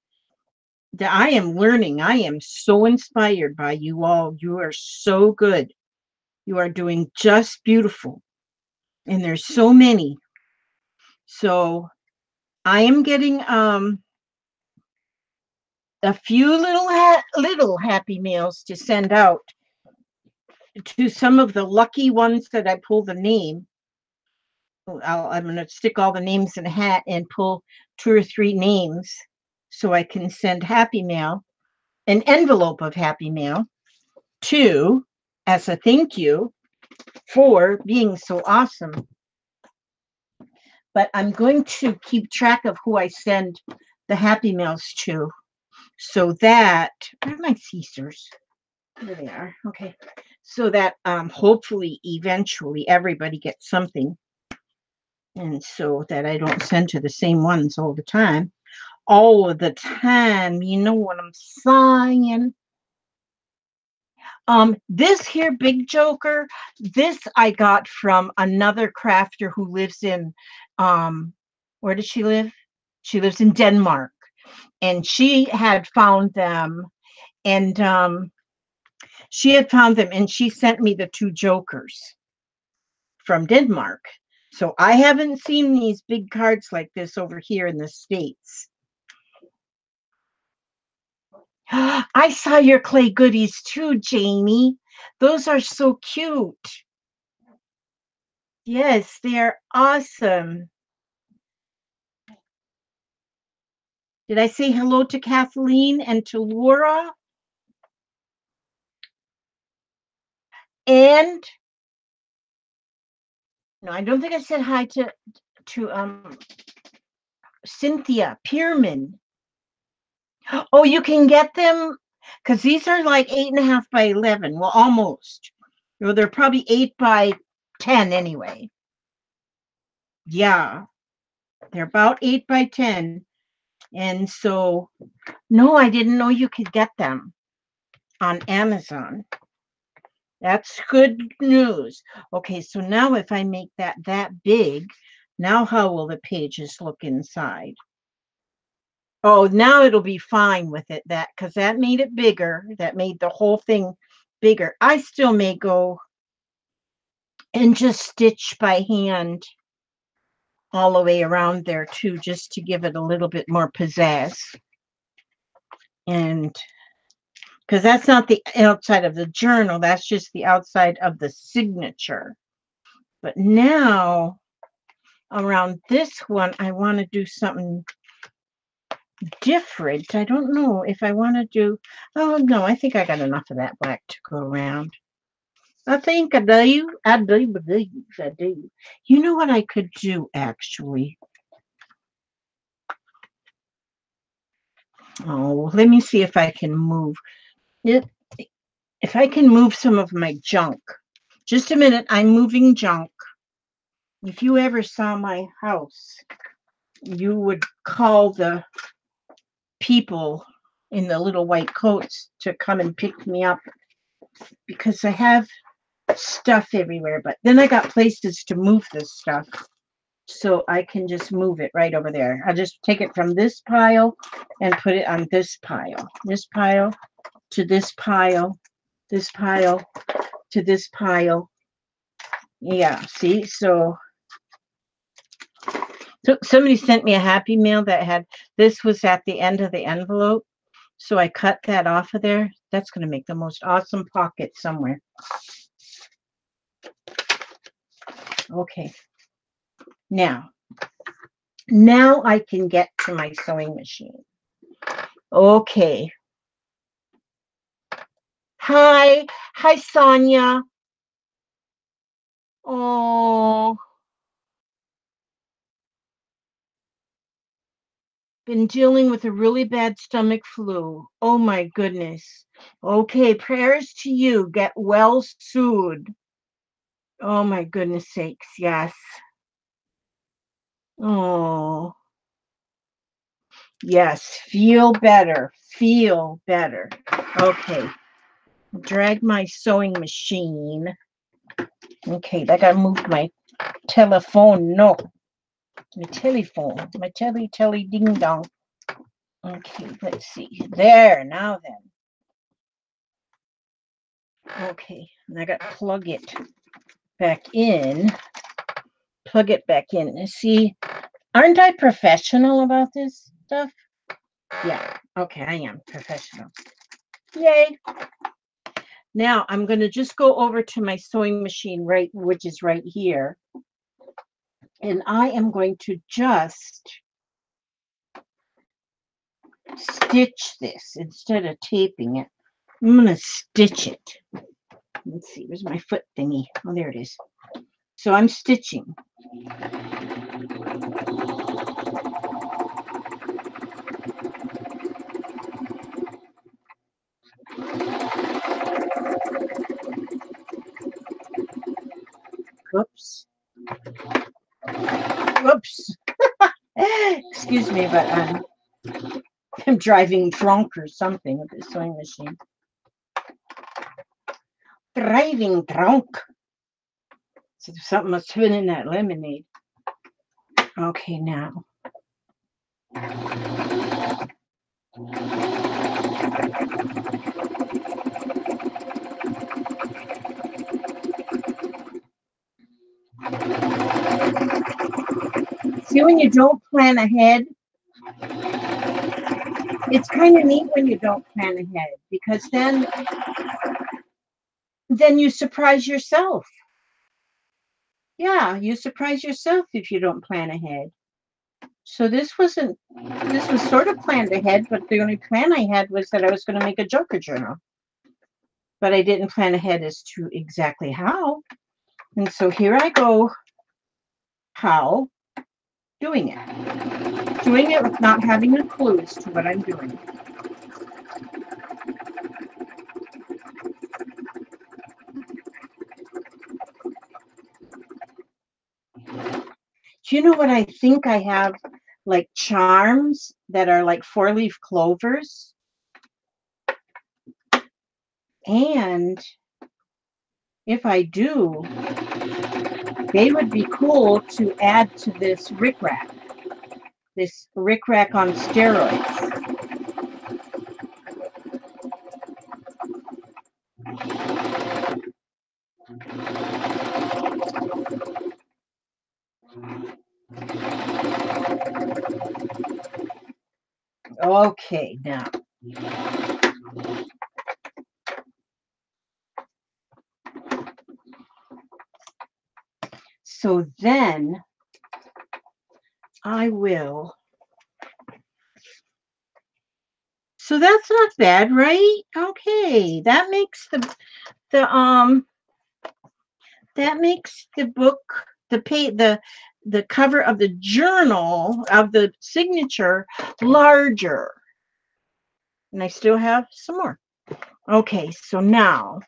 I am learning. I am so inspired by you all. You are so good. You are doing just beautiful. And there's so many. So I am getting a few little happy mails to send out to some of the lucky ones that I pull the name. I'm going to stick all the names in a hat and pull 2 or 3 names so I can send happy mail, an envelope of happy mail to as a thank you for being so awesome. But I'm going to keep track of who I send the happy mails to so that, where are my scissors? There they are. Okay. So that hopefully eventually everybody gets something. And so that I don't send to the same ones all the time. All of the time. You know what I'm saying? This here big joker, this I got from another crafter who lives in where does she live? She lives in Denmark. And she had found them, and she sent me the 2 jokers from Denmark. So I haven't seen these big cards like this over here in the States. I saw your clay goodies too, Jamie. Those are so cute. Yes, they are awesome. Did I say hello to Kathleen and to Laura? And no, I don't think I said hi to Cynthia Pierman. Oh, you can get them because these are like 8.5 by 11. Well, almost. Well, they're probably 8 by 10 anyway. Yeah, they're about 8 by 10. And so, no, I didn't know you could get them on Amazon. That's good news. Okay, so now if I make that big, now how will the pages look inside? Oh, now it'll be fine with it, that because that made it bigger. That made the whole thing bigger. I still may go and just stitch by hand all the way around there too, just to give it a little bit more pizzazz. And because that's not the outside of the journal, that's just the outside of the signature. But now around this one, I want to do something different. I don't know if I want to do. Oh no, I think I got enough of that black to go around. I think I do. I do believe I do. You know what I could do actually? Oh, let me see if I can move it. If I can move some of my junk. Just a minute, I'm moving junk. If you ever saw my house, you would call the people in the little white coats to come and pick me up because I have stuff everywhere, but then I got places to move this stuff. So I can just move it right over there. I'll just take it from this pile and put it on this pile to this pile, this pile to this pile. Yeah, see, so somebody sent me a happy mail that had this was at the end of the envelope. So I cut that off of there. That's going to make the most awesome pocket somewhere. Okay. Now I can get to my sewing machine. Okay. Hi, Sonia. Oh, been dealing with a really bad stomach flu. Oh my goodness. Okay, prayers to you. Get well soon. Oh my goodness sakes, yes. Oh, yes, feel better. Feel better. Okay, drag my sewing machine. Okay, I gotta move my telephone. No, my telephone. My telly ding dong. Okay, let's see. There, now then. Okay, and I got to plug it back in. Plug it back in. And see, aren't I professional about this stuff? Yeah, okay, I am professional. Yay. Now I'm going to just go over to my sewing machine, right, which is right here. And I am going to just stitch this instead of taping it. I'm going to stitch it. Let's see, where's my foot thingy? Oh, there it is. So I'm stitching. Whoops. Whoops. Excuse me, but I'm driving drunk or something with the sewing machine. Driving drunk. So something must have been in that lemonade. Okay, now. See, when you don't plan ahead, it's kind of neat when you don't plan ahead because then you surprise yourself. Yeah, you surprise yourself if you don't plan ahead. So this was sort of planned ahead, but the only plan I had was that I was going to make a joker journal. But I didn't plan ahead as to exactly how. And so here I go, how, doing it. Doing it with not having a clue as to what I'm doing. Do you know what I think I have? Like charms that are like 4-leaf clovers. And if I do, they would be cool to add to this rickrack. This rickrack on steroids. Okay, now. So then I will So that's not bad, right? Okay, that makes the that makes the book, the cover of the journal of the signature larger. And I still have some more. Okay, so now,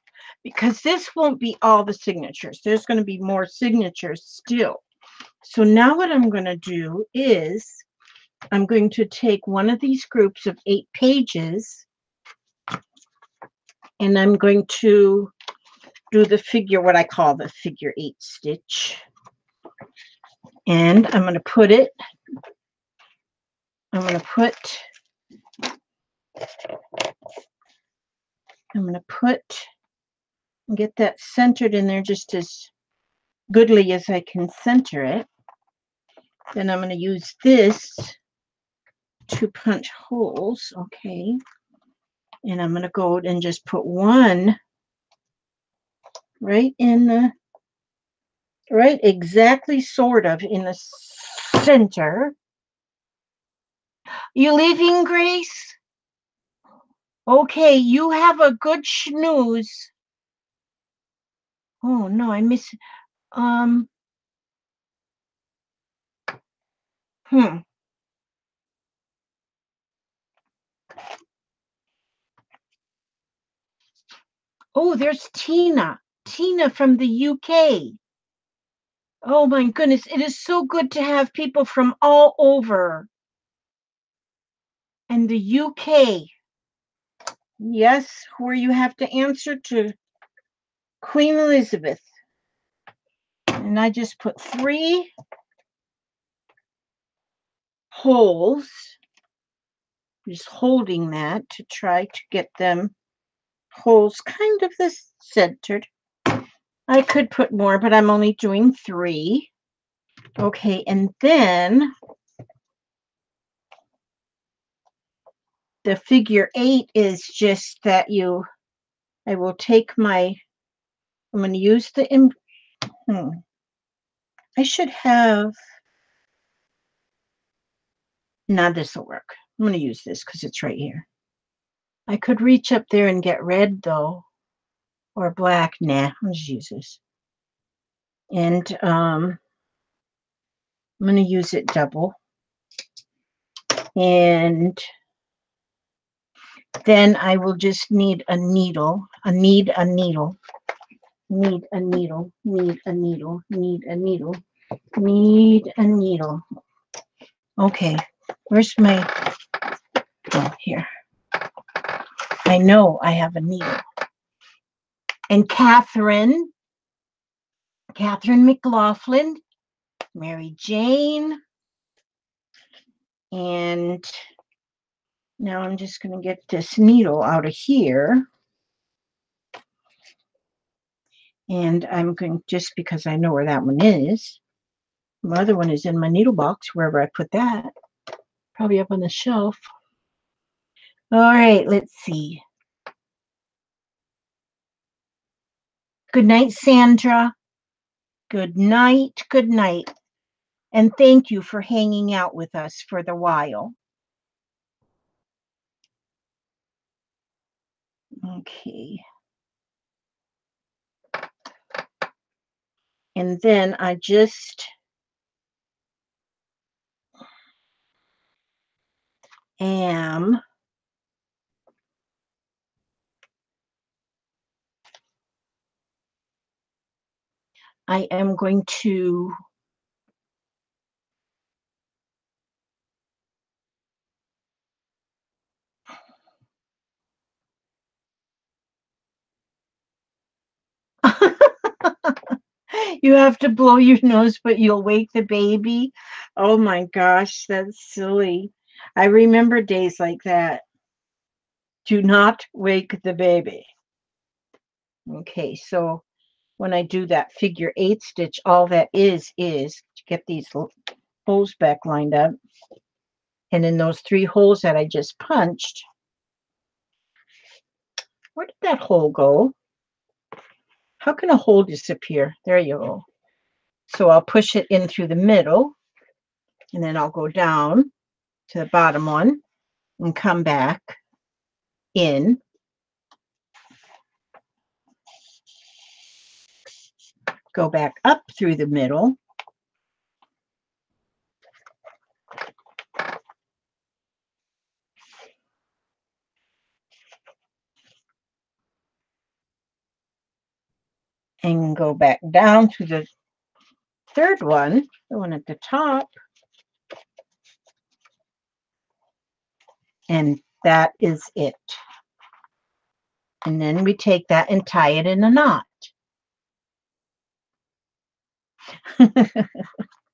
because this won't be all the signatures, there's going to be more signatures still. So now what I'm going to do is I'm going to take one of these groups of 8 pages and I'm going to do the figure, what I call the figure 8 stitch. And I'm going to put it, I'm going to get that centered in there just as goodly as I can center it. Then I'm going to use this to punch holes, okay. And I'm going to go and just put one right in the, right exactly sort of in the center. You leaving, Grace? Okay, you have a good snooze. Oh no, I miss um hmm. Oh, there's Tina. Tina from the UK. Oh my goodness, it is so good to have people from all over. And the UK. Yes, where you have to answer to Queen Elizabeth. And I just put 3 holes, just holding that to try to get them holes kind of this centered. I could put more, but I'm only doing 3. Okay, and then the figure 8 is just that I will take I'm going to use the, I should have, now this will work. I'm going to use this because it's right here. I could reach up there and get red though, or black. Nah, I'll just use this. And I'm going to use it double. And then I will just need a needle. Need a needle. Need a needle. Need a needle. Need a needle. Need a needle. Okay, where's my, oh, here. I know I have a needle. And Catherine McLaughlin, Mary Jane, and now I'm just going to get this needle out of here. And I'm going, just because I know where that one is. My other one is in my needle box, wherever I put that. Probably up on the shelf. All right, let's see. Good night, Sandra. Good night. Good night. And thank you for hanging out with us for the while. Okay. And then I just am going to you have to blow your nose, but you'll wake the baby. Oh my gosh, that's silly. I remember days like that. Do not wake the baby. Okay, so when I do that figure 8 stitch, all that is to get these holes back lined up. And in those 3 holes that I just punched, where did that hole go? How can a hole disappear? There you go. So I'll push it in through the middle, and then I'll go down to the bottom one and come back. in. Go back up through the middle. And go back down to the third one, the one at the top. And that is it. And then we take that and tie it in a knot.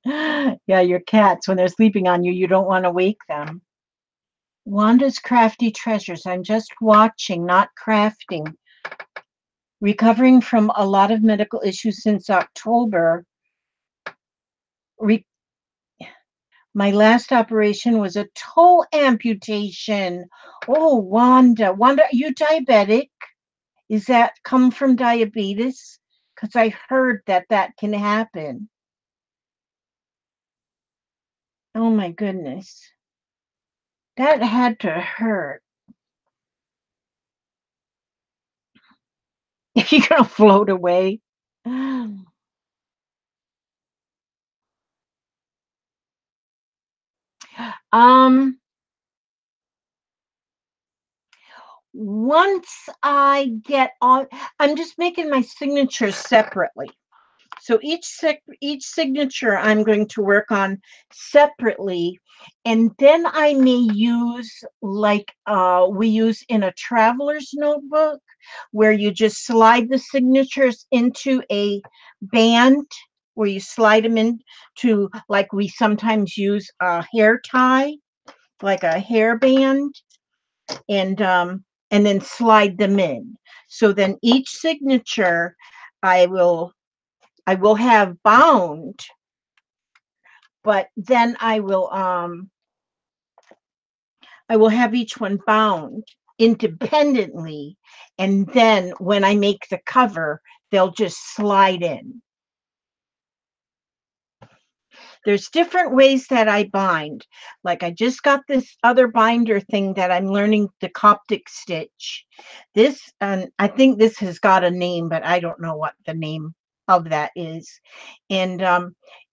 Yeah, your cats, when they're sleeping on you, you don't want to wake them. Wanda's Crafty Treasures. I'm just watching, not crafting. Recovering from a lot of medical issues since October. My last operation was a toe amputation. Oh, Wanda. Wanda, are you diabetic? Is that come from diabetes? Because I heard that that can happen. Oh, my goodness. That had to hurt. You're going to float away. Um, Once I get on, I'm just making my signatures separately. So each signature I'm going to work on separately, and then I may use like we use in a traveler's notebook, where you just slide the signatures into a band, where you slide them into, like we sometimes use a hair tie, like a hair band, and then slide them in. So then each signature I will have bound, but then I will have each one bound independently, and then when I make the cover, they'll just slide in. There's different ways that I bind. Like I just got this other binder thing that I'm learning, the Coptic stitch. This, I think this has got a name, but I don't know what the name of that is. And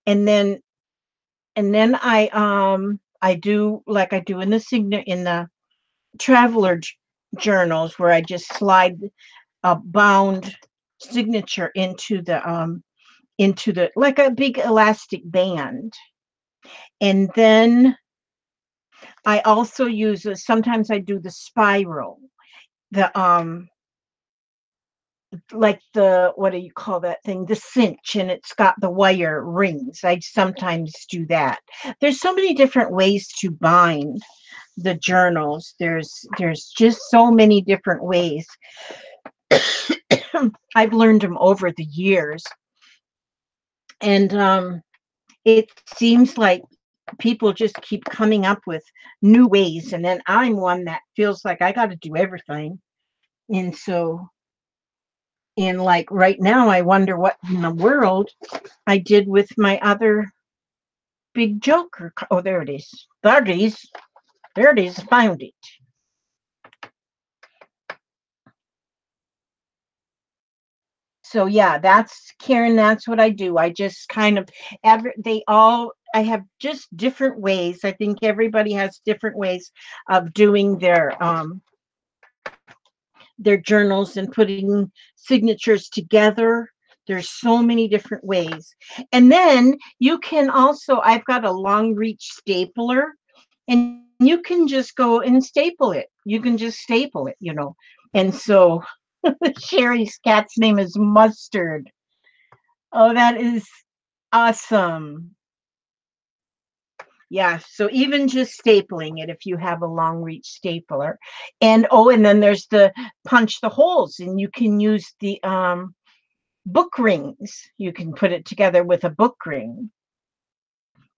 and then I do like I do in the traveler journals, where I just slide a bound signature into the like a big elastic band. And then I also use sometimes I do the spiral, the like the, what do you call that thing, the cinch, and it's got the wire rings. I sometimes do that. There's so many different ways to bind the journals. There's just so many different ways. I've learned them over the years, and it seems like people just keep coming up with new ways, and then I'm one that feels like I got to do everything. And so, and like right now, I wonder what in the world I did with my other big joker. Oh, there it is. There it is. There it is. Found it. So yeah, that's Karen. That's what I do. I just kind of I have just different ways. I think everybody has different ways of doing their journals and putting signatures together. There's so many different ways. And then you can also, I've got a long reach stapler, and you can just go and staple it. You can just staple it. And so Sherry's cat's name is Mustard. Oh, that is awesome. Yeah, so even just stapling it, if you have a long reach stapler. And and then there's the punch the holes, and you can use the book rings. You can put it together with a book ring.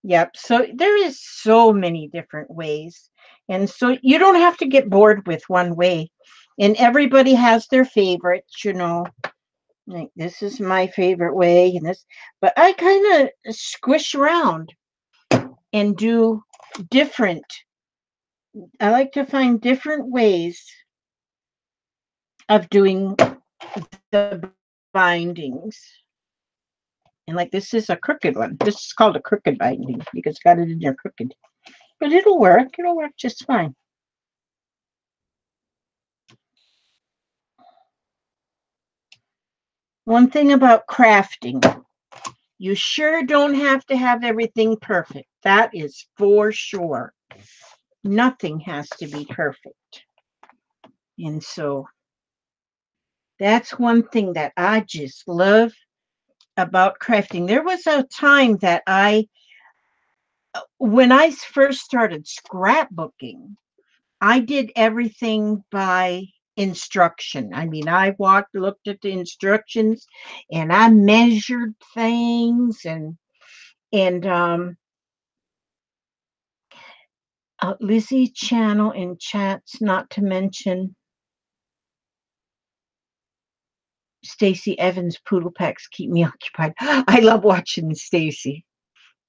Yep. So there is so many different ways. And so you don't have to get bored with one way. And everybody has their favorites. Like this is my favorite way, and this, but I kind of squish around and do different. I like to find different ways of doing the bindings. And like this is a crooked one. This is called a crooked binding because it's got it in there crooked. But it'll work. It'll work just fine. One thing about crafting, you sure don't have to have everything perfect. That is for sure. Nothing has to be perfect. And so that's one thing that I just love about crafting. There was a time that when I first started scrapbooking, I did everything by instruction. I mean, I looked at the instructions, and I measured things, and Lizzie channel in chats, not to mention Stacy Evans poodle packs keep me occupied. I love watching Stacy.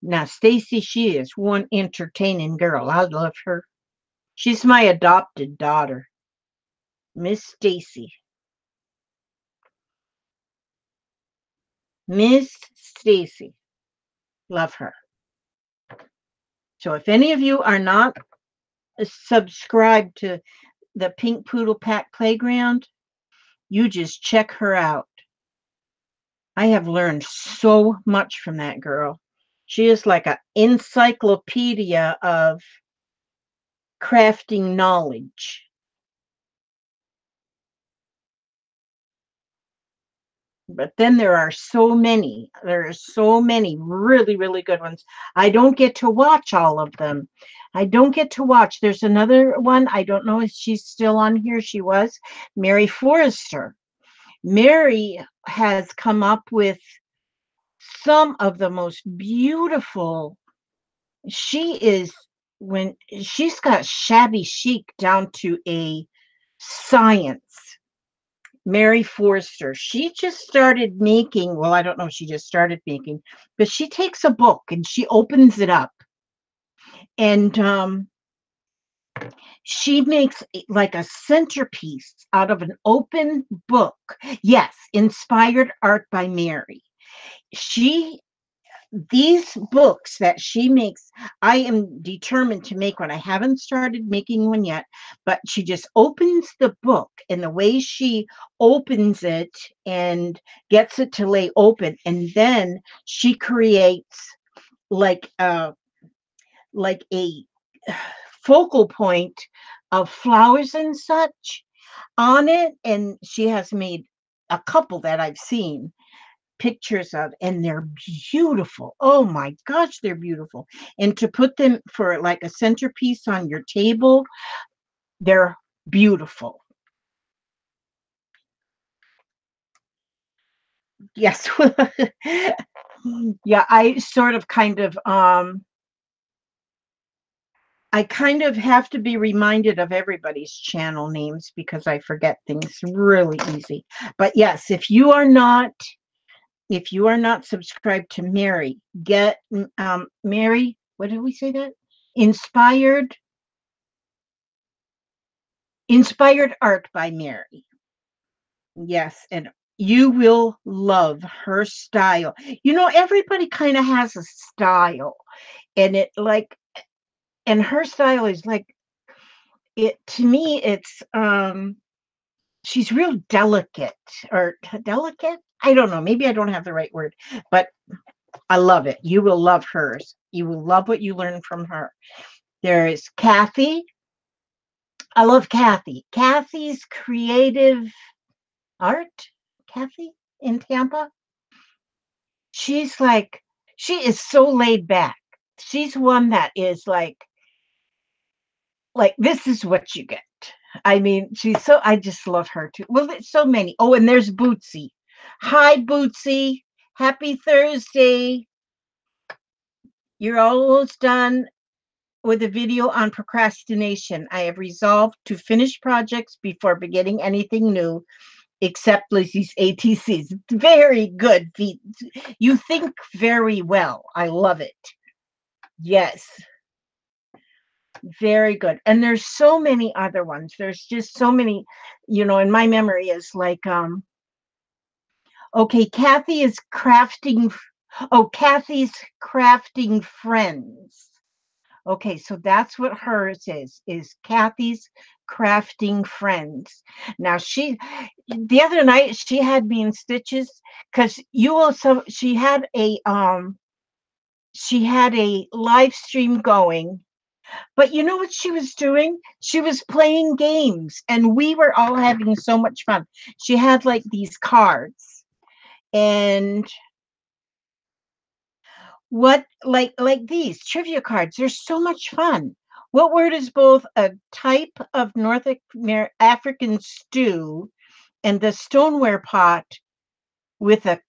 Now, Stacy, she is one entertaining girl. I love her. She's my adopted daughter, Miss Stacy. Miss Stacy. Love her. So if any of you are not subscribed to the Pink Poodle Pack Playground, you just check her out. I have learned so much from that girl. She is like an encyclopedia of crafting knowledge. But then there are so many. There are so many really, really good ones. I don't get to watch all of them. I don't get to watch. There's another one. I don't know if she's still on here. She was Mary Forrester. Mary has come up with some of the most beautiful. She is, when she's got shabby chic down to a science. Mary Forrester, she just started making, well, I don't know if she just started making, but she takes a book and she opens it up, and she makes like a centerpiece out of an open book. Yes, inspired art by Mary. These books that she makes, I am determined to make one. I haven't started making one yet, but she just opens the book, and the way she opens it and gets it to lay open, and then she creates like a focal point of flowers and such on it, and she has made a couple that I've seen pictures of, and they're beautiful. Oh my gosh, they're beautiful. And to put them for like a centerpiece on your table, they're beautiful. Yes. Yeah, I sort of kind of I kind of have to be reminded of everybody's channel names because I forget things really easy. But yes, if you are not subscribed to Mary, get Mary, what did we say that? Inspired Art by Mary. Yes, and you will love her style. You know, everybody kind of has a style, and and her style is like, it to me, it's she's real delicate, or delicate. I don't know. Maybe I don't have the right word, but I love it. You will love hers. You will love what you learn from her. There is Kathy. I love Kathy. Kathy's creative art. Kathy in Tampa. She's like, she is so laid back. She's one that is like this is what you get. I mean, I just love her too. Well, there's so many. Oh, and there's Bootsy. Hi, Bootsy. Happy Thursday. You're almost done with a video on procrastination. I have resolved to finish projects before beginning anything new, except Lizzie's ATCs. Very good. You think very well. I love it. Yes. Very good. And there's so many other ones. There's just so many, in my memory is like, okay, Kathy's crafting friends. Okay, so that's what hers is Kathy's crafting friends. Now the other night she had me in stitches because she had a live stream going, but you know what she was doing? She was playing games and we were all having so much fun. She had like these cards and what like these trivia cards. They're so much fun. What word is both a type of African stew and the stoneware pot with a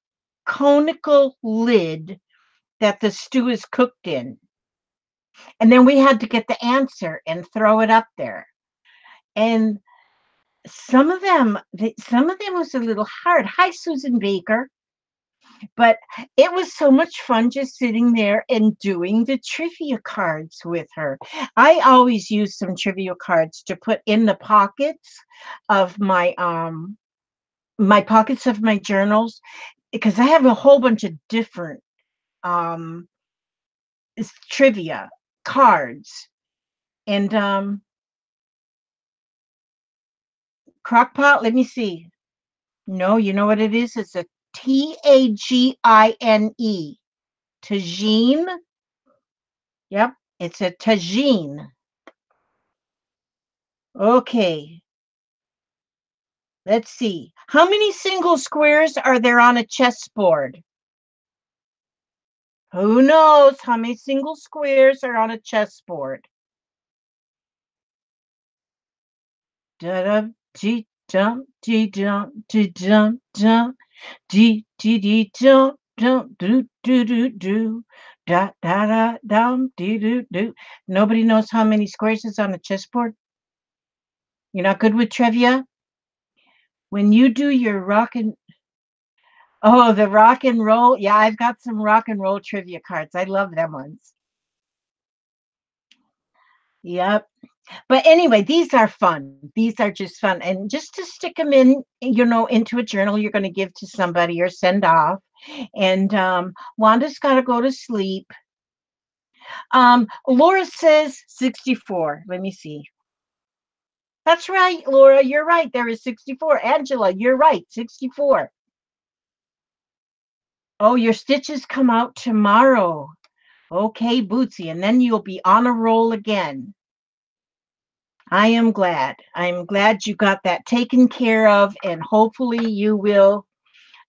conical lid that the stew is cooked in? And then we had to get the answer and throw it up there. And some of them was a little hard. Hi, Susan Baker. But it was so much fun just sitting there and doing the trivia cards with her. I always use some trivia cards to put in the pockets of my pockets of my journals because I have a whole bunch of different um trivia cards. And crockpot, let me see. No, you know what it is? It's a Tagine. Tagine. Yep, it's a tagine. Okay, let's see. How many single squares are there on a chessboard? Who knows how many single squares are on a chessboard? Da-da, dee dum, dee dum, dee dum, dum, dee dee dee dum, dum, doo doo doo doo, da da da dum, dee doo doo. Nobody knows how many squares is on a chessboard? You're not good with trivia? When you do your the rock and roll. Yeah, I've got some rock and roll trivia cards. I love them ones. Yep. But anyway, these are fun. These are just fun. And just to stick them in, into a journal you're going to give to somebody or send off. And Wanda's got to go to sleep. Laura says 64. Let me see. That's right, Laura. You're right. There is 64. Angela, you're right. 64. Oh, your stitches come out tomorrow. Okay, Bootsy, and then you'll be on a roll again. I am glad. I'm glad you got that taken care of, and hopefully you will.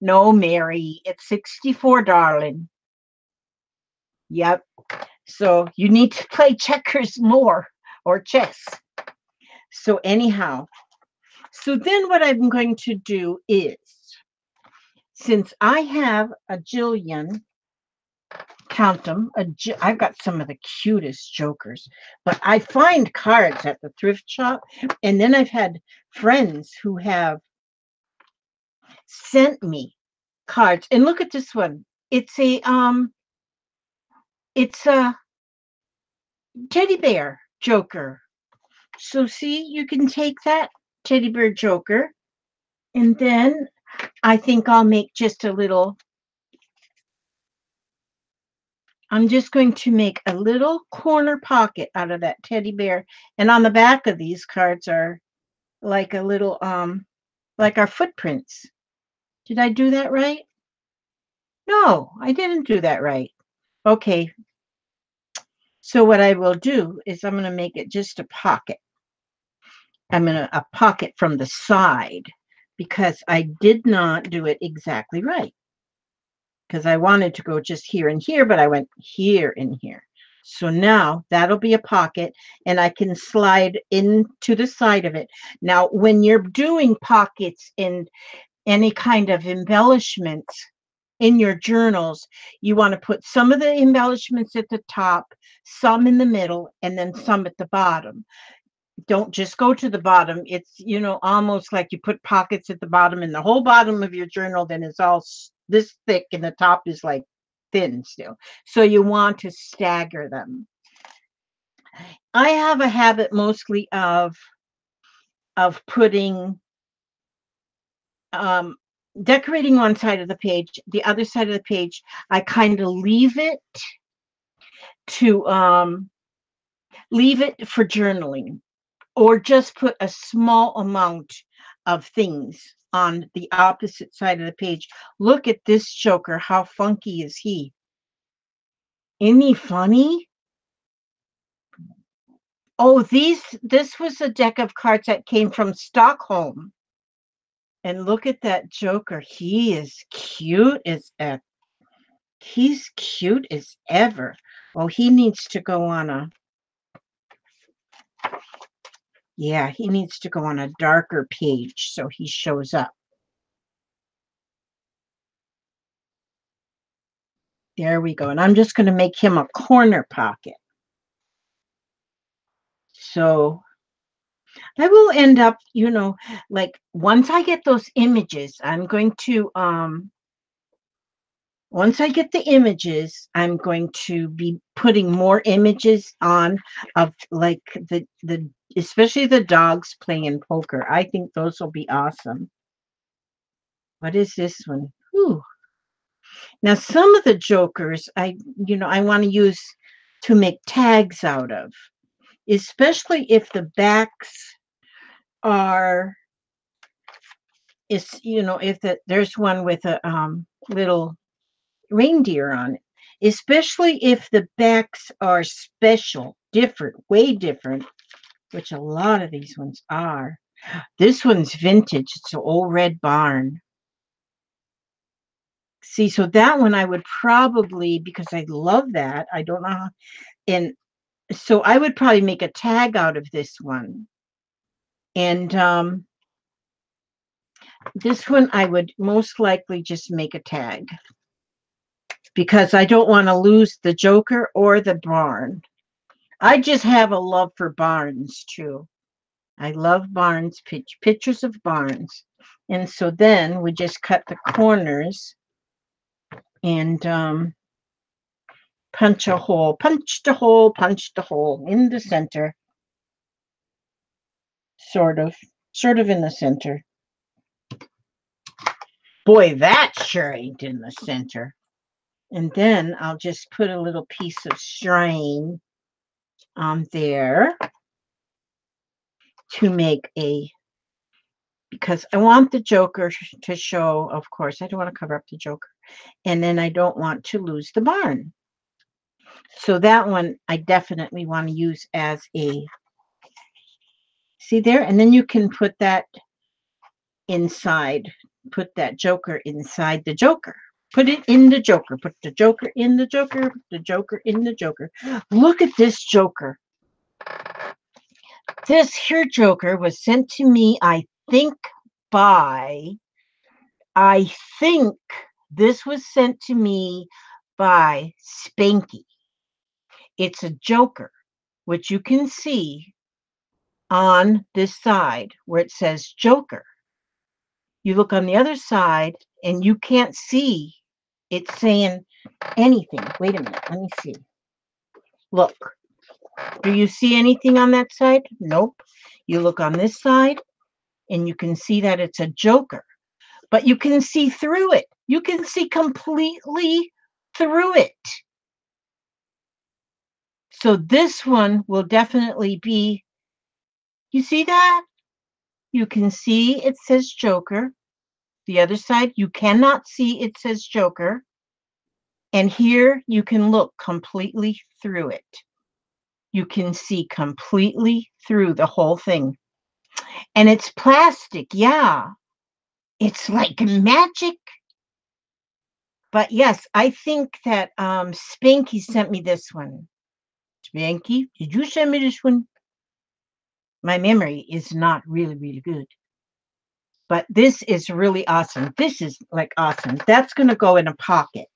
No, Mary, it's 64, darling. Yep. So you need to play checkers more or chess. So anyhow, so then what I'm going to do is, since I have a jillion, count them. I've got some of the cutest jokers, but I find cards at the thrift shop, and then I've had friends who have sent me cards. And look at this one. It's a teddy bear joker. So see, you can take that teddy bear joker, and then I think I'll make just a little. I'm just going to make a little corner pocket out of that teddy bear. And on the back of these cards are like a little, like our footprints. Did I do that right? No, I didn't do that right. Okay. So what I will do is I'm going to make it just a pocket. I'm going to a pocket from the side because I did not do it exactly right. Because I wanted to go just here and here, but I went here and here. So now that'll be a pocket and I can slide into the side of it. Now, when you're doing pockets and any kind of embellishments in your journals, you want to put some of the embellishments at the top, some in the middle, and then some at the bottom. Don't just go to the bottom. It's, almost like you put pockets at the bottom and the whole bottom of your journal then is all this thick and the top is like thin still. So you want to stagger them. I have a habit mostly of putting um decorating one side of the page, the other side of the page, I kind of to leave it for journaling or just put a small amount of things on the opposite side of the page. Look at this joker. How funky is he? Isn't he funny? Oh, this was a deck of cards that came from Stockholm. And look at that joker. He's cute as ever. Oh, he needs to go on a yeah, he needs to go on a darker page so he shows up. There we go. And I'm just going to make him a corner pocket. So I will end up, like once I get those images, once I get the images, I'm going to be putting more images on of like the especially the dogs playing poker. I think those will be awesome. What is this one? Ooh. Now some of the jokers I want to use to make tags out of, especially if the backs are is if there's one with a little reindeer on it, especially if the backs are special, different, way different, which a lot of these ones are. This one's vintage. It's an old red barn. See, so that one I would probably, because I love that, I don't know how, and so I would probably make a tag out of this one. And this one I would most likely just make a tag because I don't want to lose the joker or the barn. I just have a love for barns too. I love barns, pictures of barns. And so then we just cut the corners and punch a hole, punch the hole in the center, sort of in the center. Boy, that sure ain't in the center. And then I'll just put a little piece of string on there to make because I want the joker to show, of course, I don't want to cover up the joker. And then I don't want to lose the barn. So that one I definitely want to use as see there? And then you can put that inside, put that joker inside the joker. Put it in the joker. Put the joker in the joker. Put the joker in the joker. Look at this joker. This here joker was sent to me, I think this was sent to me by Spanky. It's a joker, which you can see on this side where it says joker. You look on the other side and you can't see it saying anything. Wait a minute. Let me see. Look. Do you see anything on that side? Nope. You look on this side and you can see that it's a joker. But you can see through it. You can see completely through it. So this one will definitely be, you see that? You can see it says joker. The other side, you cannot see it says joker. And here you can look completely through it. You can see completely through the whole thing. And it's plastic, yeah. It's like magic. But yes, I think that Spanky sent me this one. Spanky, did you send me this one? My memory is not really, really good. But this is really awesome. This is like awesome. That's going to go in a pocket.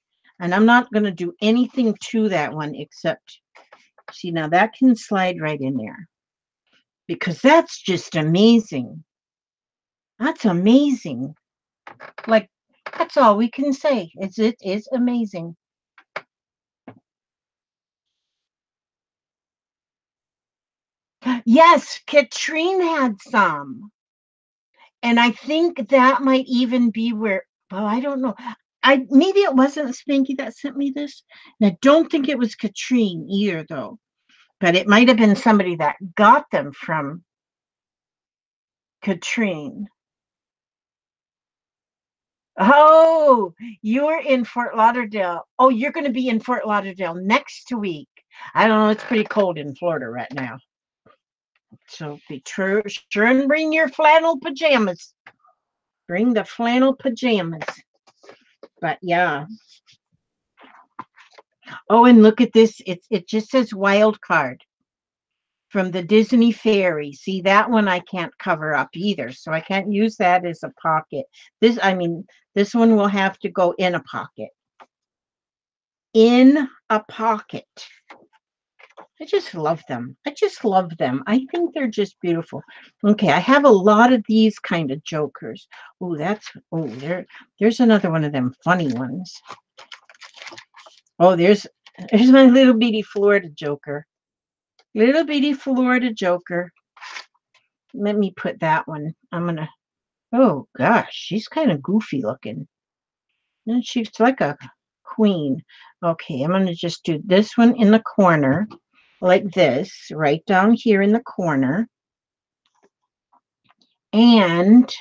And I'm not going to do anything to that one except, see, now that can slide right in there. Because that's just amazing. That's amazing. Like, that's all we can say. It is amazing. Yes, Katrine had some. And I think that might even be where, well, I don't know. Maybe it wasn't Spanky that sent me this. And I don't think it was Katrine either, though. But it might have been somebody that got them from Katrine. Oh, you're in Fort Lauderdale. Oh, you're going to be in Fort Lauderdale next week. I don't know. It's pretty cold in Florida right now. So be sure and bring your flannel pajamas. Bring the flannel pajamas. But yeah. Oh, and look at this. It just says wild card from the Disney Fairy. See, that one I can't cover up either. So I can't use that as a pocket. This one will have to go in a pocket. In a pocket. I just love them. I just love them. I think they're just beautiful. Okay, I have a lot of these kind of jokers. Oh, there's another one of them funny ones. Oh, there's my little bitty Florida joker. Little bitty Florida joker. Let me put that one. Oh gosh, she's kind of goofy looking. And she's like a queen. Okay, I'm gonna just do this one in the corner, like this, right down here in the corner. And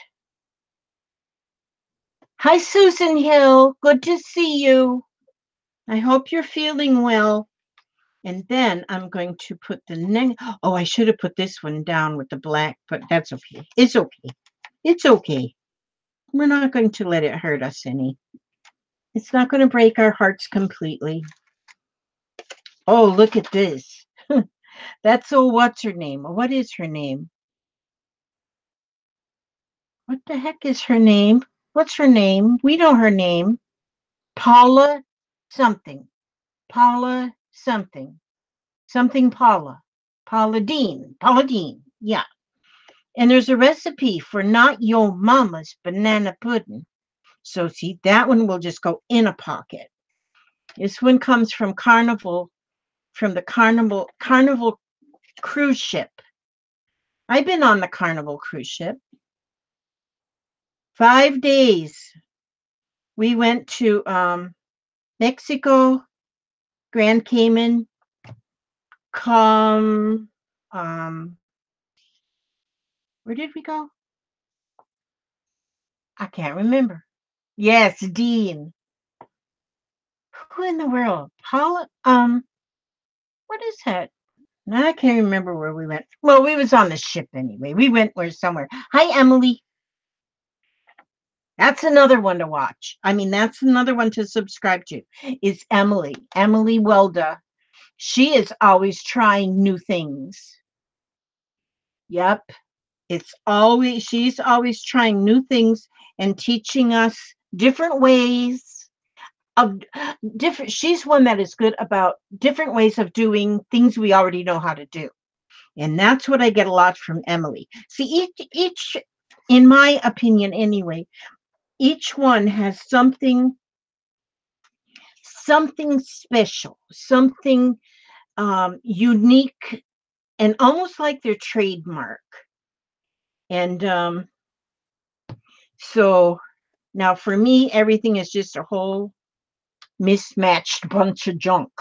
hi, Susan Hill. Good to see you. I hope you're feeling well. And then I'm going to put the next. Oh, I should have put this one down with the black, but that's okay. It's okay. It's okay. We're not going to let it hurt us any. It's not going to break our hearts completely. Oh, look at this. That's what's her name? What is her name? What the heck is her name? What's her name? We know her name. Paula something. Paula something. Something Paula. Paula Dean. Paula Dean. Yeah. And there's a recipe for not your mama's banana pudding. So see, that one will just go in a pocket. This one comes from the Carnival cruise ship. I've been on the Carnival cruise ship. 5 days. We went to Mexico, Grand Cayman, um, where did we go? I can't remember. Yes, Dean. Who in the world? Paula, what is that? I can't remember where we went. Well, we was on the ship anyway. We went somewhere. Hi, Emily. That's another one to watch. That's another one to subscribe to. Is Emily. Emily Welda. She is always trying new things. Yep. She's always trying new things and teaching us different ways of different. She's one that is good about different ways of doing things we already know how to do. And that's what I get a lot from Emily. See, each, in my opinion anyway, each one has something special, something unique, and almost like their trademark. And so now for me, everything is just a whole mismatched bunch of junk.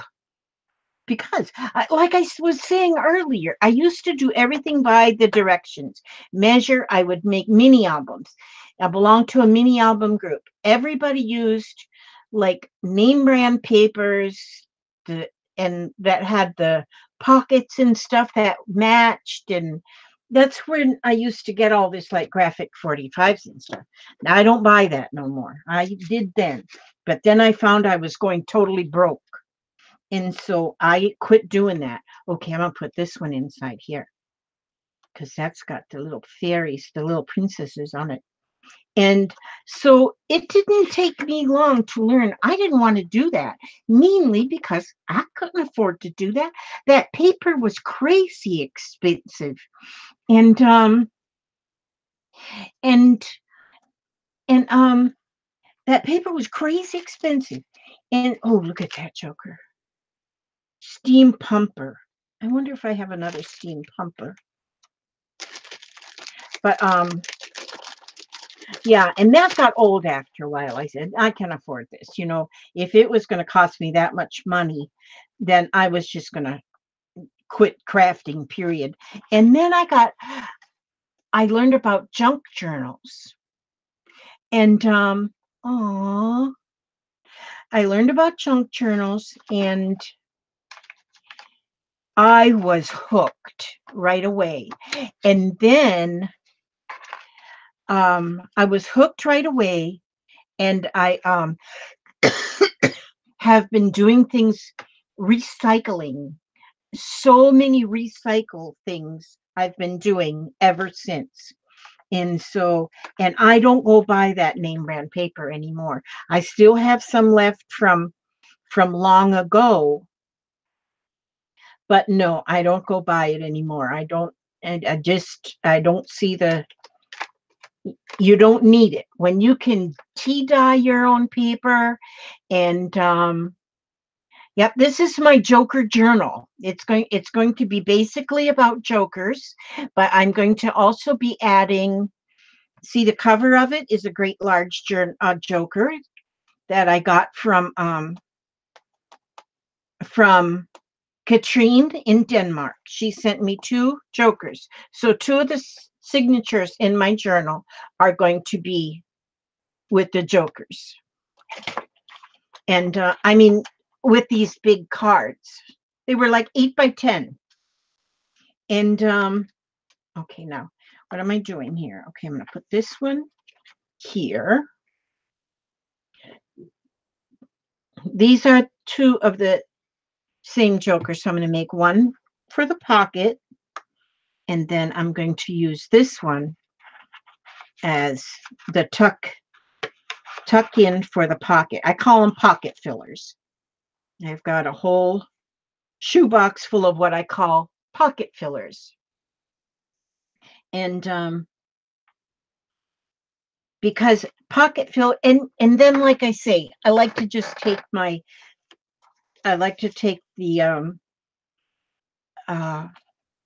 Because, like I was saying earlier, I used to do everything by the directions. Measure, I would make mini albums. I belonged to a mini album group. Everybody used like name brand papers and that had the pockets and stuff that matched. And that's when I used to get all this like graphic 45s and stuff. Now I don't buy that no more. I did then. But then I found I was going totally broke. And so I quit doing that. Okay, I'm going to put this one inside here because that's got the little fairies, the little princesses on it. And so it didn't take me long to learn. I didn't want to do that, mainly because I couldn't afford to do that. That paper was crazy expensive. And and that paper was crazy expensive. And oh, look at that joker. Steam pumper. I wonder if I have another steam pumper. But yeah, and that got old after a while. I said, I can afford this. You know, if it was going to cost me that much money, then I was just going to quit crafting, period. And then I learned about junk journals. And oh, I learned about junk journals and I was hooked right away. And then I was hooked right away, and I have been doing things, recycling. So many recycle things I've been doing ever since. And so, and I don't go buy that name brand paper anymore. I still have some left from long ago, but no, I don't go buy it anymore. I don't, and I don't see you don't need it when you can tea dye your own paper. And yep, this is my Joker journal. It's going to be basically about Jokers, but I'm going to also be adding. See, the cover of it is a great large Joker that I got from Katrine in Denmark. She sent me 2 Jokers. So 2 of the signatures in my journal are going to be with the Jokers. And I mean, with these big cards, they were like 8 by 10. And okay, now what am I doing here? Okay, I'm going to put this one here. These are 2 of the same Jokers. So I'm going to make one for the pocket, and then I'm going to use this one as the tuck in for the pocket. I call them pocket fillers. I've got a whole shoebox full of what I call pocket fillers. And because pocket fill, and then, like I say, I like to just take the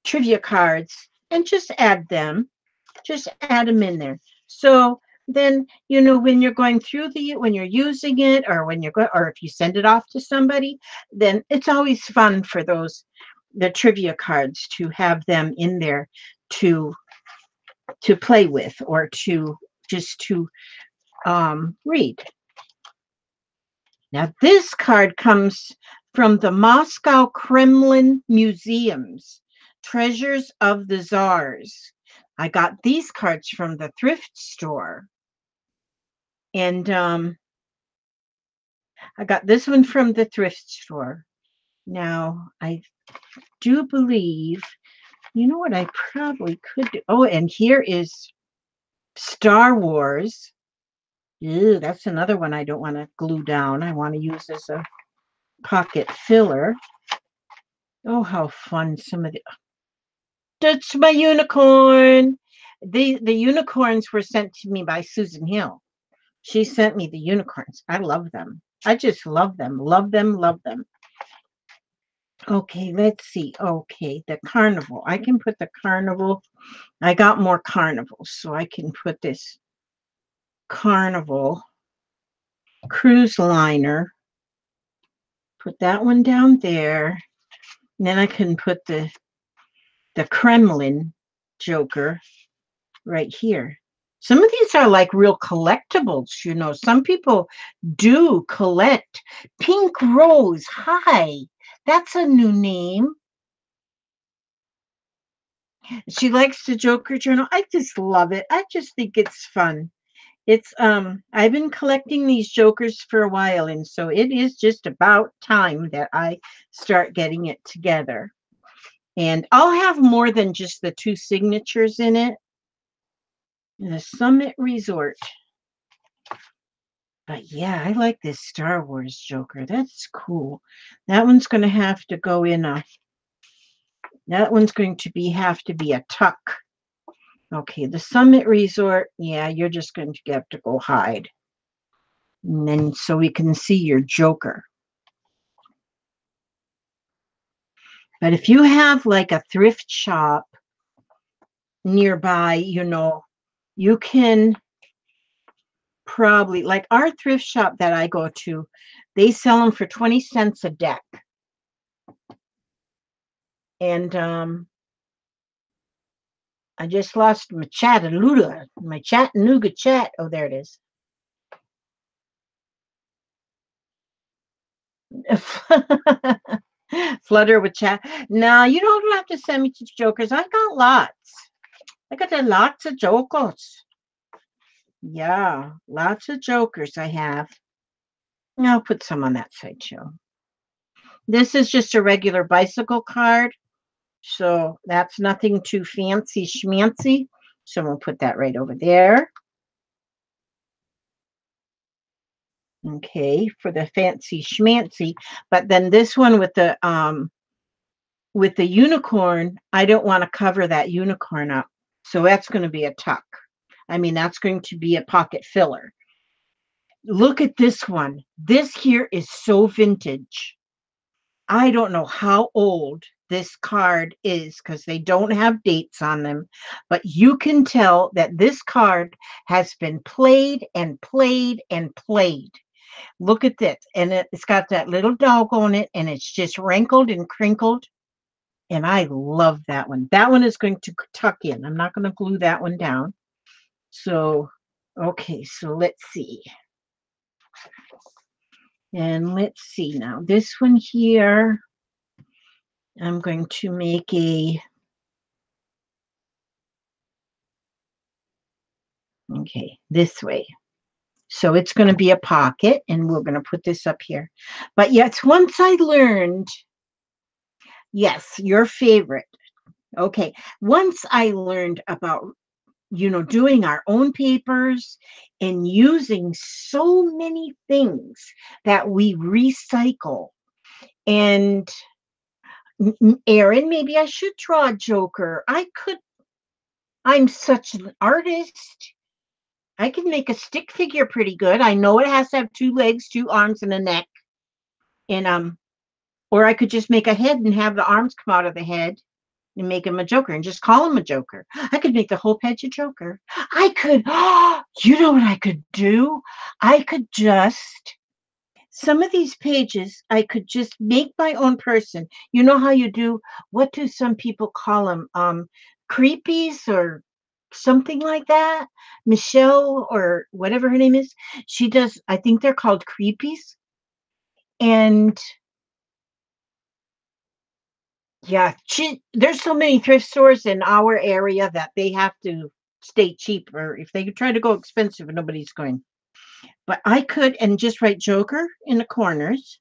trivia cards and just add them in there. So then, you know, when you're going through when you're using it, or when you're or if you send it off to somebody, then it's always fun for the trivia cards to have them in there to play with, or to read. Now, this card comes from the Moscow Kremlin Museum's Treasures of the Tsars. I got these cards from the thrift store. And I got this one from the thrift store. Now, I do believe, you know what I probably could do? Oh, and here is Star Wars. Ew, that's another one I don't want to glue down. I want to use as a pocket filler. Oh, how fun some of the... That's my unicorn. The unicorns were sent to me by Susan Hill. She sent me the unicorns. I love them. I just love them. Love them, love them. Okay, let's see. Okay, the carnival. I can put the carnival. I got more carnivals, so I can put this carnival cruise liner. Put that one down there. And then I can put the Kremlin Joker right here. Some of these are like real collectibles, you know. Some people do collect. Pink Rose. Hi. That's a new name. She likes the Joker journal. I just love it. I just think it's fun. It's I've been collecting these Jokers for a while, and so it is just about time that I start getting it together. And I'll have more than just the 2 signatures in it. The Summit Resort. But yeah, I like this Star Wars Joker. That's cool. That one's going to have to go in that one's going to have to be a tuck. Okay, the Summit Resort. Yeah, you're just going to have to go hide. And then so we can see your Joker. But if you have like a thrift shop nearby, you can probably, like our thrift shop that I go to, they sell them for 20 cents a deck. And I just lost my Chattanooga chat. Oh, there it is. Flutter with chat. No, you don't have to send me to jokers. I got lots. I got lots of jokers. Yeah, lots of jokers I have. I'll put some on that side too. This is just a regular bicycle card. So that's nothing too fancy schmancy. So we'll put that right over there. Okay, for the fancy schmancy. But then this one with the unicorn, I don't want to cover that unicorn up. So that's going to be a tuck. I mean, that's going to be a pocket filler. Look at this one. This here is so vintage. I don't know how old this card is because they don't have dates on them, but you can tell that this card has been played and played and played. Look at this. And it's got that little dog on it, and it's just wrinkled and crinkled. And I love that one. That one is going to tuck in. I'm not going to glue that one down. So, okay, so let's see. And let's see now. This one here, I'm going to make okay, this way. So it's going to be a pocket, and we're going to put this up here. But yes, once I learned, yes, your favorite. Okay, once I learned about, doing our own papers and using so many things that we recycle. And Erin, maybe I should draw a joker. I'm such an artist. I can make a stick figure pretty good. I know it has to have 2 legs, 2 arms, and a neck. And or I could just make a head and have the arms come out of the head and make him a joker and just call him a joker. I could make the whole page a joker. I could, you know what I could do? I could just, some of these pages, I could just make my own person. You know how you do, what do some people call them? Creepies or something like that. Michelle or whatever her name is. She does, I think they're called creepies. And yeah, there's so many thrift stores in our area that they have to stay cheap, or if they try to go expensive, nobody's going. But I could and just write Joker in the corners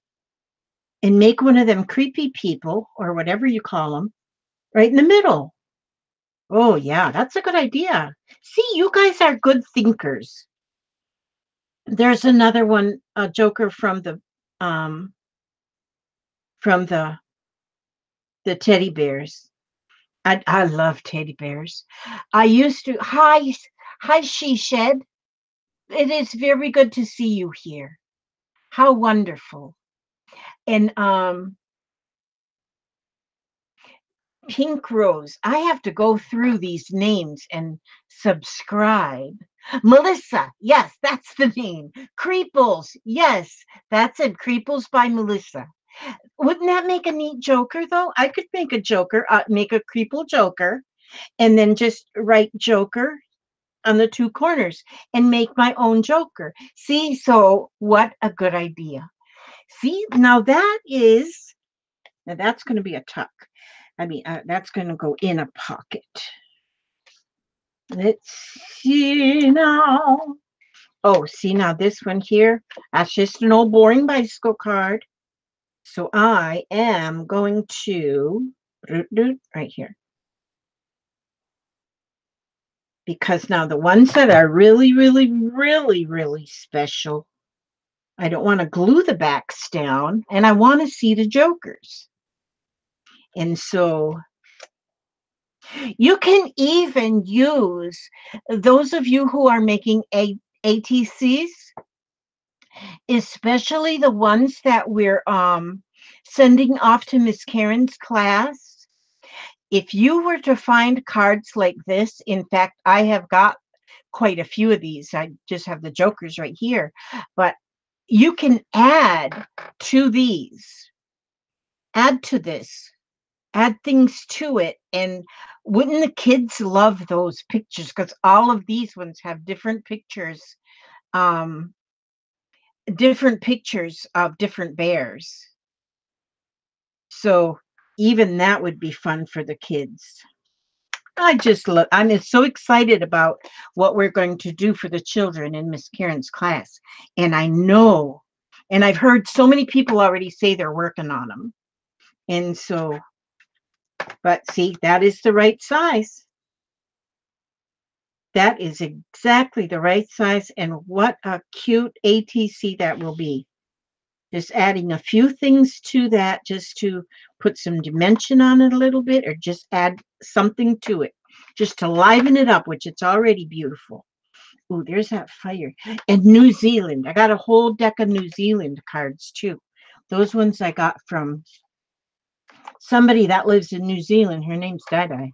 and make one of them creepy people or whatever you call them right in the middle. Oh yeah, that's a good idea. See, you guys are good thinkers. There's another one, a Joker um from the teddy bears. I love teddy bears. I used to. Hi, she shed. It is very good to see you here. How wonderful. And Pink Rose. I have to go through these names and subscribe. Melissa. Yes, that's the name. Creeples. Yes, that's it. Creeples by Melissa. Wouldn't that make a neat joker though? I could make a joker, make a creeple joker, and then just write joker on the 2 corners and make my own joker. See, so what a good idea. See, now that's going to be a tuck. I mean, that's going to go in a pocket. Let's see now. Oh, see now this one here, that's just an old boring bicycle card. So I am going to, right here. Because now the ones that are really, really, really, really special, I don't want to glue the backs down, and I want to see the jokers. And so you can even use, those of you who are making ATCs, especially the ones that we're Sending off to Miss Karen's class. If you were to find cards like this, in fact, I have got quite a few of these. I just have the jokers right here, but you can add to these, add to this, add things to it. And wouldn't the kids love those pictures? Because all of these ones have different pictures, um, different pictures of different bears. So even that would be fun for the kids. I just love, I'm so excited about what we're going to do for the children in Miss Karen's class. And I know, and I've heard so many people already say they're working on them. And so, but see, that is the right size. That is exactly the right size. And what a cute ATC that will be. Just adding a few things to that just to put some dimension on it a little bit, or just add something to it just to liven it up, which it's already beautiful. Ooh, there's that fire. And New Zealand. I got a whole deck of New Zealand cards too. Those ones I got from somebody that lives in New Zealand. Her name's Dai.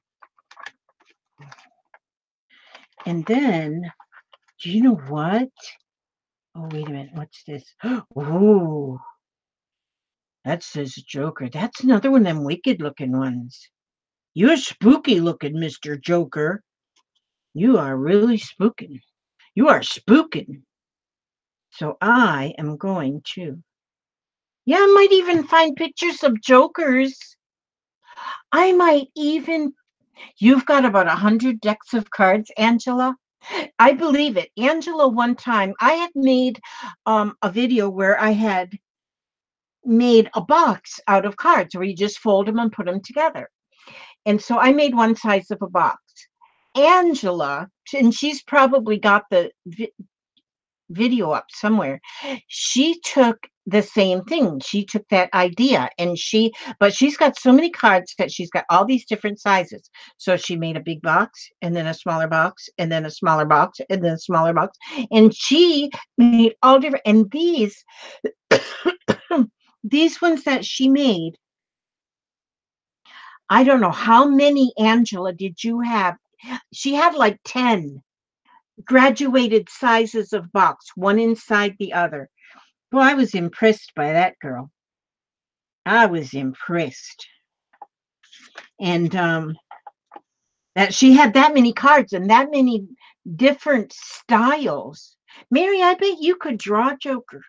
And then, do you know what? Oh, wait a minute. What's this? Oh, that says Joker. That's another one of them wicked looking ones. You're spooky looking, Mr. Joker. You are really spooking. You are spooking. So I am going to. Yeah, I might even find pictures of Jokers. I might even. You've got about 100 decks of cards, Angela. I believe it. Angela, one time, I had made a video where I had made a box out of cards where you just fold them and put them together. And so I made one size of a box. Angela, and she's probably got the video up somewhere, she took the same thing. She took that idea and but she's got so many cards that she's got all these different sizes. So she made a big box and then a smaller box and then a smaller box and then a smaller box. And she made all different, and these ones that she made, I don't know how many, Angela, did you have? She had like 10 graduated sizes of box, one inside the other. Well, I was impressed by that girl. I was impressed. And that she had that many cards and that many different styles. Mary, I bet you could draw Joker.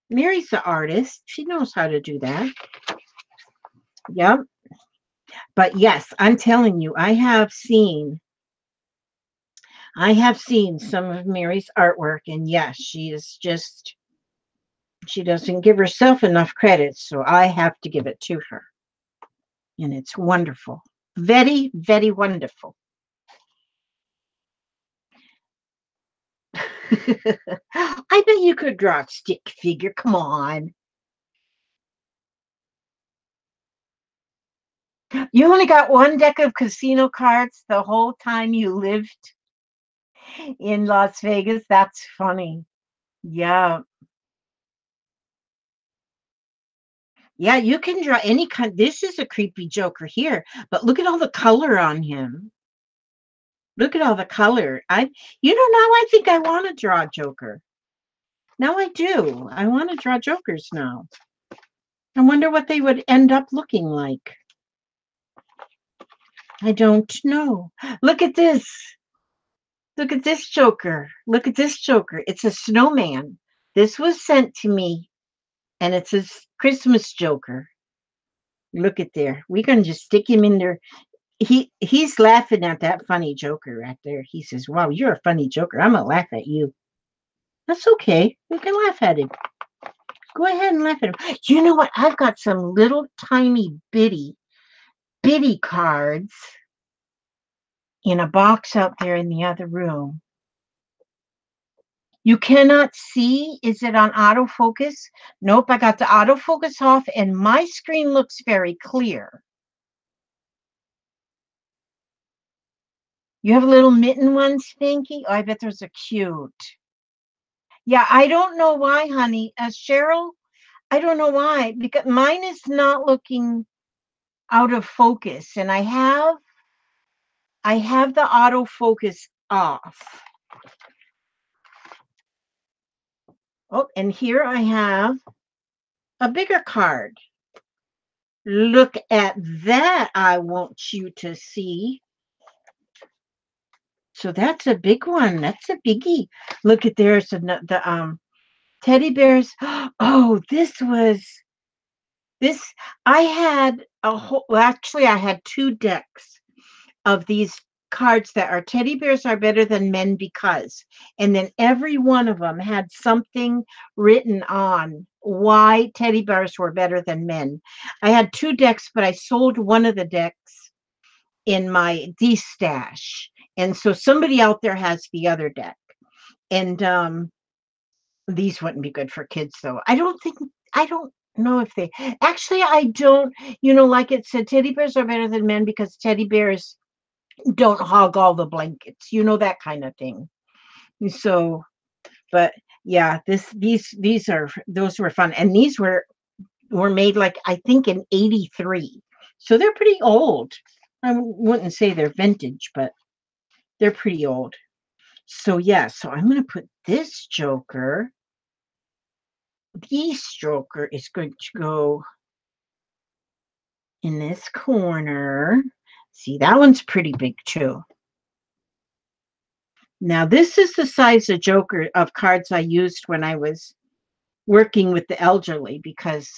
Mary's the artist. She knows how to do that. Yep. But yes, I'm telling you, I have seen some of Mary's artwork, and yes, she doesn't give herself enough credit, so I have to give it to her. And it's wonderful. Very, very wonderful. I bet you could draw a stick figure. Come on. You only got one deck of casino cards the whole time you lived in Las Vegas. That's funny. Yeah. Yeah, you can draw any kind. This is a creepy Joker here, but look at all the color on him. Look at all the color. Now I think I want to draw Joker. Now I do. I want to draw Jokers now. I wonder what they would end up looking like. I don't know. Look at this. Look at this Joker. Look at this Joker. It's a snowman. This was sent to me, and it's a Christmas Joker. Look at there. We're going to just stick him in there. He's laughing at that funny Joker right there. He says, wow, you're a funny Joker. I'm going to laugh at you. That's okay. We can laugh at him. Go ahead and laugh at him. You know what? I've got some little tiny bitty cards in a box out there in the other room. You cannot see. Is it on autofocus? Nope, I got the autofocus off and my screen looks very clear. You have little mitten ones, Spanky? Oh, I bet those are cute. Yeah, I don't know why, honey. Cheryl, I don't know why, because mine is not looking out of focus, and I have the autofocus off. Oh, and here I have a bigger card. Look at that, I want you to see. So that's a big one. That's a biggie. Look at there's the teddy bears. Oh, this I had a whole, well, actually I had 2 decks of these cards that are teddy bears are better than men because, and then every one of them had something written on why teddy bears were better than men. I had 2 decks, but I sold one of the decks in my stash, and so somebody out there has the other deck. And these wouldn't be good for kids, though. I don't know if they actually. I don't. Like it said, teddy bears are better than men because teddy bears don't hog all the blankets, that kind of thing. So, but yeah, these are those were fun, and these were made like I think in '83, so they're pretty old. I wouldn't say they're vintage, but they're pretty old. So yeah, so I'm gonna put this Joker. This Joker is going to go in this corner. See, that one's pretty big too. Now, this is the size of Joker of cards I used when I was working with the elderly because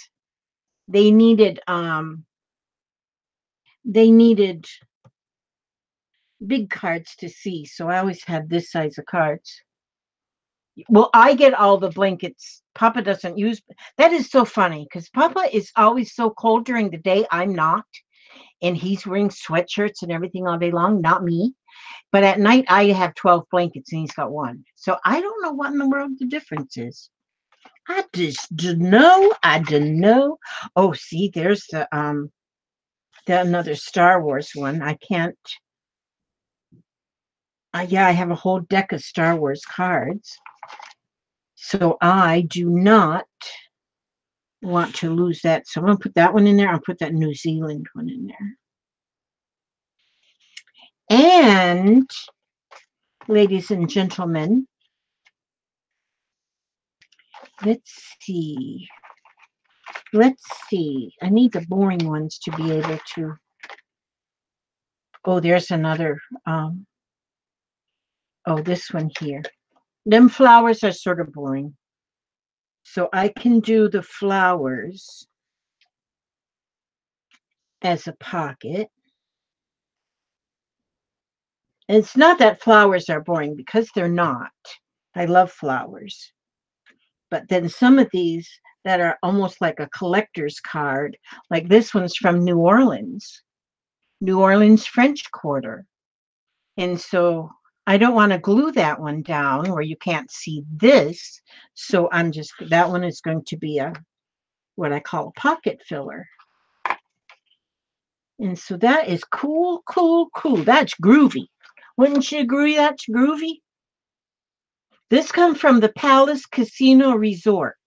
they needed big cards to see. So I always had this size of cards. Well, I get all the blankets. Papa doesn't use. That is so funny because Papa is always so cold during the day. I'm not, and he's wearing sweatshirts and everything all day long. Not me. But at night, I have 12 blankets and he's got one. So I don't know what in the world the difference is. I just don't know. I don't know. Oh, see, there's the another Star Wars one. I can't. Yeah, I have a whole deck of Star Wars cards. So I do not want to lose that. So I'm going to put that one in there. I'll put that New Zealand one in there. And, ladies and gentlemen, let's see. Let's see. I need the boring ones to be able to. Oh, there's another. Oh, this one here. Them flowers are sort of boring. So I can do the flowers as a pocket. And it's not that flowers are boring because they're not. I love flowers. But then some of these that are almost like a collector's card, like this one's from New Orleans French Quarter. And so I don't want to glue that one down where you can't see this. So that one is going to be what I call a pocket filler. And so that is cool, cool, cool. That's groovy. Wouldn't you agree that's groovy? This comes from the Palace Casino Resort.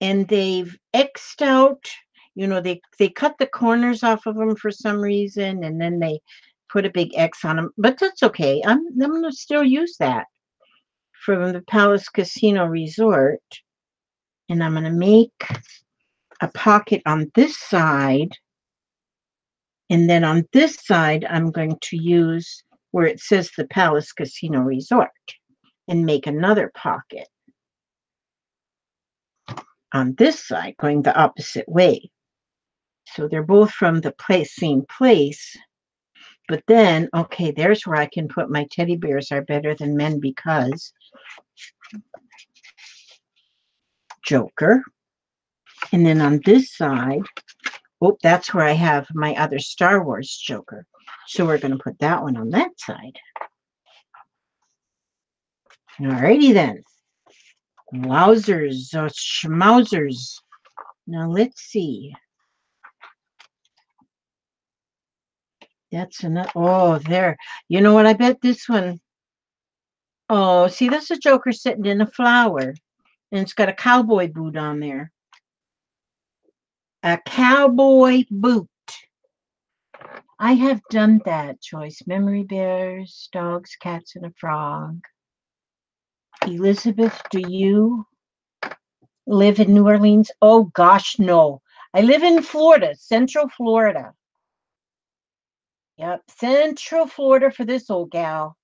And they've X'd out, they cut the corners off of them for some reason, and then they put a big X on them. But that's okay. I'm going to still use that from the Palace Casino Resort. And I'm going to make a pocket on this side. And then on this side, I'm going to use where it says the Palace Casino Resort and make another pocket on this side, going the opposite way. So they're both from the same place. But then, okay, there's where I can put my teddy bears are better than men because Joker. And then on this side, oh, that's where I have my other Star Wars Joker. So we're going to put that one on that side. Alrighty then. Wowzers, schmauzers. Now let's see. That's another. Oh, there. You know what? I bet this one. Oh, see, that's a Joker sitting in a flower. And it's got a cowboy boot on there. A cowboy boot. I have done that choice. Memory bears, dogs, cats, and a frog. Elizabeth, do you live in New Orleans? Oh gosh, no. I live in Florida, Central Florida. Yep, Central Florida for this old gal.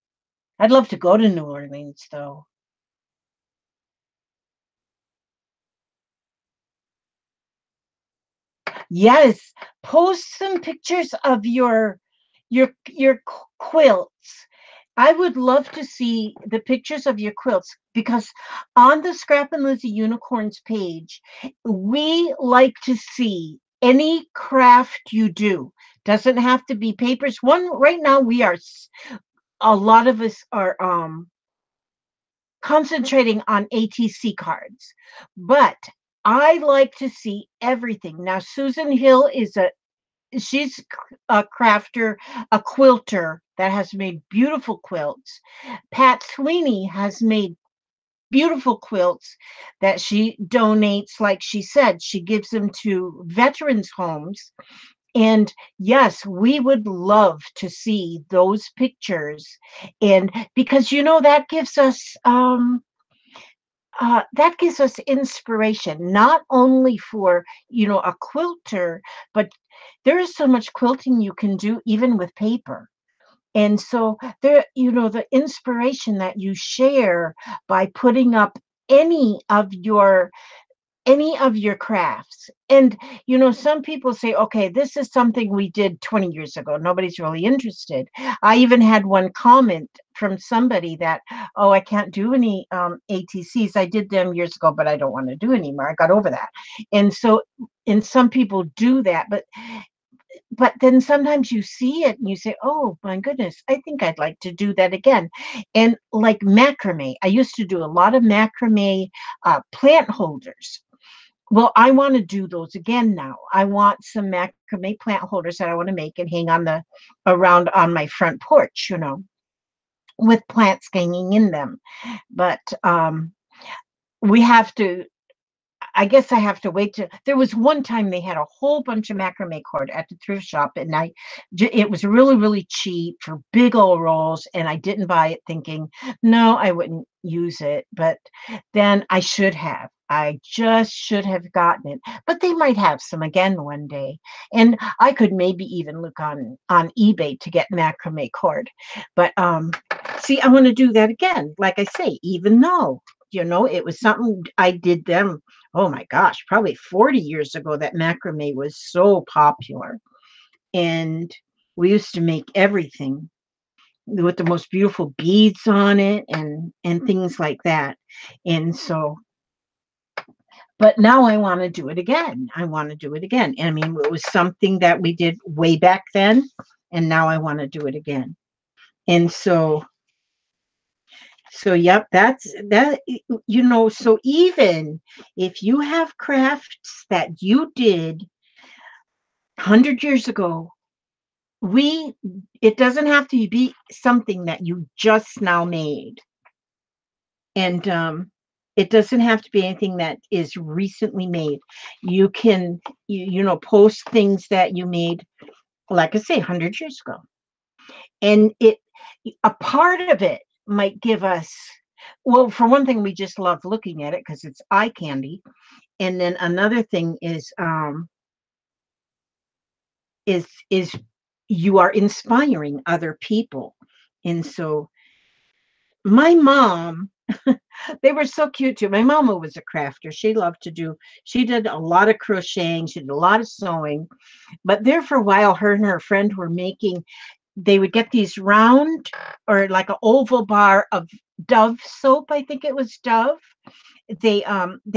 I'd love to go to New Orleans though. Yes, post some pictures of your quilts. I would love to see the pictures of your quilts because on the Scrap and Lizzie Unicorns page, we like to see any craft you do. Doesn't have to be papers. One right now we are a lot of us are concentrating on ATC cards, but I like to see everything. Now Susan Hill is she's a crafter, a quilter that has made beautiful quilts. Pat Sweeney has made beautiful quilts that she donates, like she said, she gives them to veterans homes. And yes, we would love to see those pictures. And because that gives us inspiration, not only for a quilter, but there is so much quilting you can do even with paper. And so there, the inspiration that you share by putting up any of your any of your crafts. And some people say, okay, this is something we did 20 years ago, nobody's really interested. I even had one comment from somebody that, oh, I can't do any ATCs, I did them years ago, but I don't want to do anymore, I got over that. And some people do that, but then sometimes you see it and you say, oh my goodness, I think I'd like to do that again. And like macrame, I used to do a lot of macrame plant holders. Well, I want to do those again now. I want some macrame plant holders that I want to make and hang around on my front porch, with plants hanging in them. But we have to I guess I have to wait to. There was one time they had a whole bunch of macrame cord at the thrift shop, and it was really, really cheap for big old rolls, and I didn't buy it thinking, no, I wouldn't use it. But then I should have. I just should have gotten it. But they might have some again one day, and I could maybe even look on eBay to get macrame cord. But see, I want to do that again. Like I say, even though it was something I did them, oh my gosh, probably 40 years ago, that macrame was so popular. And we used to make everything with the most beautiful beads on it and things like that. And so, but now I want to do it again. I want to do it again. I mean, it was something that we did way back then, and now I want to do it again. And so, yep, that's that. So even if you have crafts that you did 100 years ago, it doesn't have to be something that you just now made. And it doesn't have to be anything that is recently made. You can, post things that you made, like I say, 100 years ago. And a part of it might give us, well, for one thing, we just love looking at it because it's eye candy. And then another thing is you are inspiring other people. And so my mom, they were so cute too. My mama was a crafter. She did a lot of crocheting, she did a lot of sewing. But there for a while, her and her friend were they would get these round or like an oval bar of Dove soap. I think it was Dove. They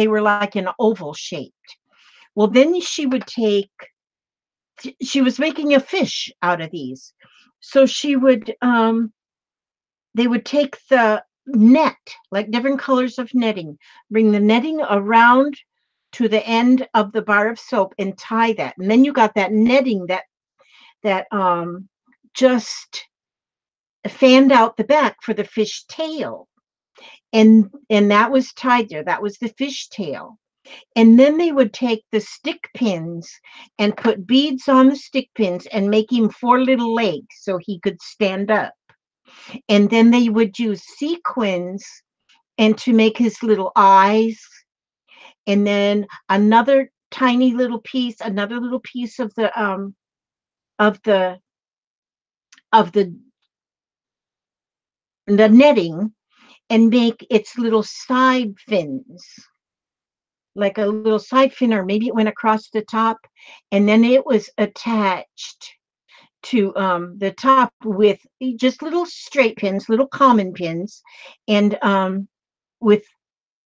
were like an oval shaped. Well, then she was making a fish out of these. So they would take the net, like different colors of netting, bring the netting around to the end of the bar of soap and tie that. And then you got that netting that just fanned out the back for the fish tail. And that was tied there. That was the fish tail. And then they would take the stick pins and put beads on the stick pins and make him 4 little legs so he could stand up. And then they would use sequins and to make his little eyes. And then another tiny little piece, another little piece of the of the netting, and make its little side fins, like a little side fin, or maybe it went across the top, and then it was attached to the top with just little straight pins, little common pins, and with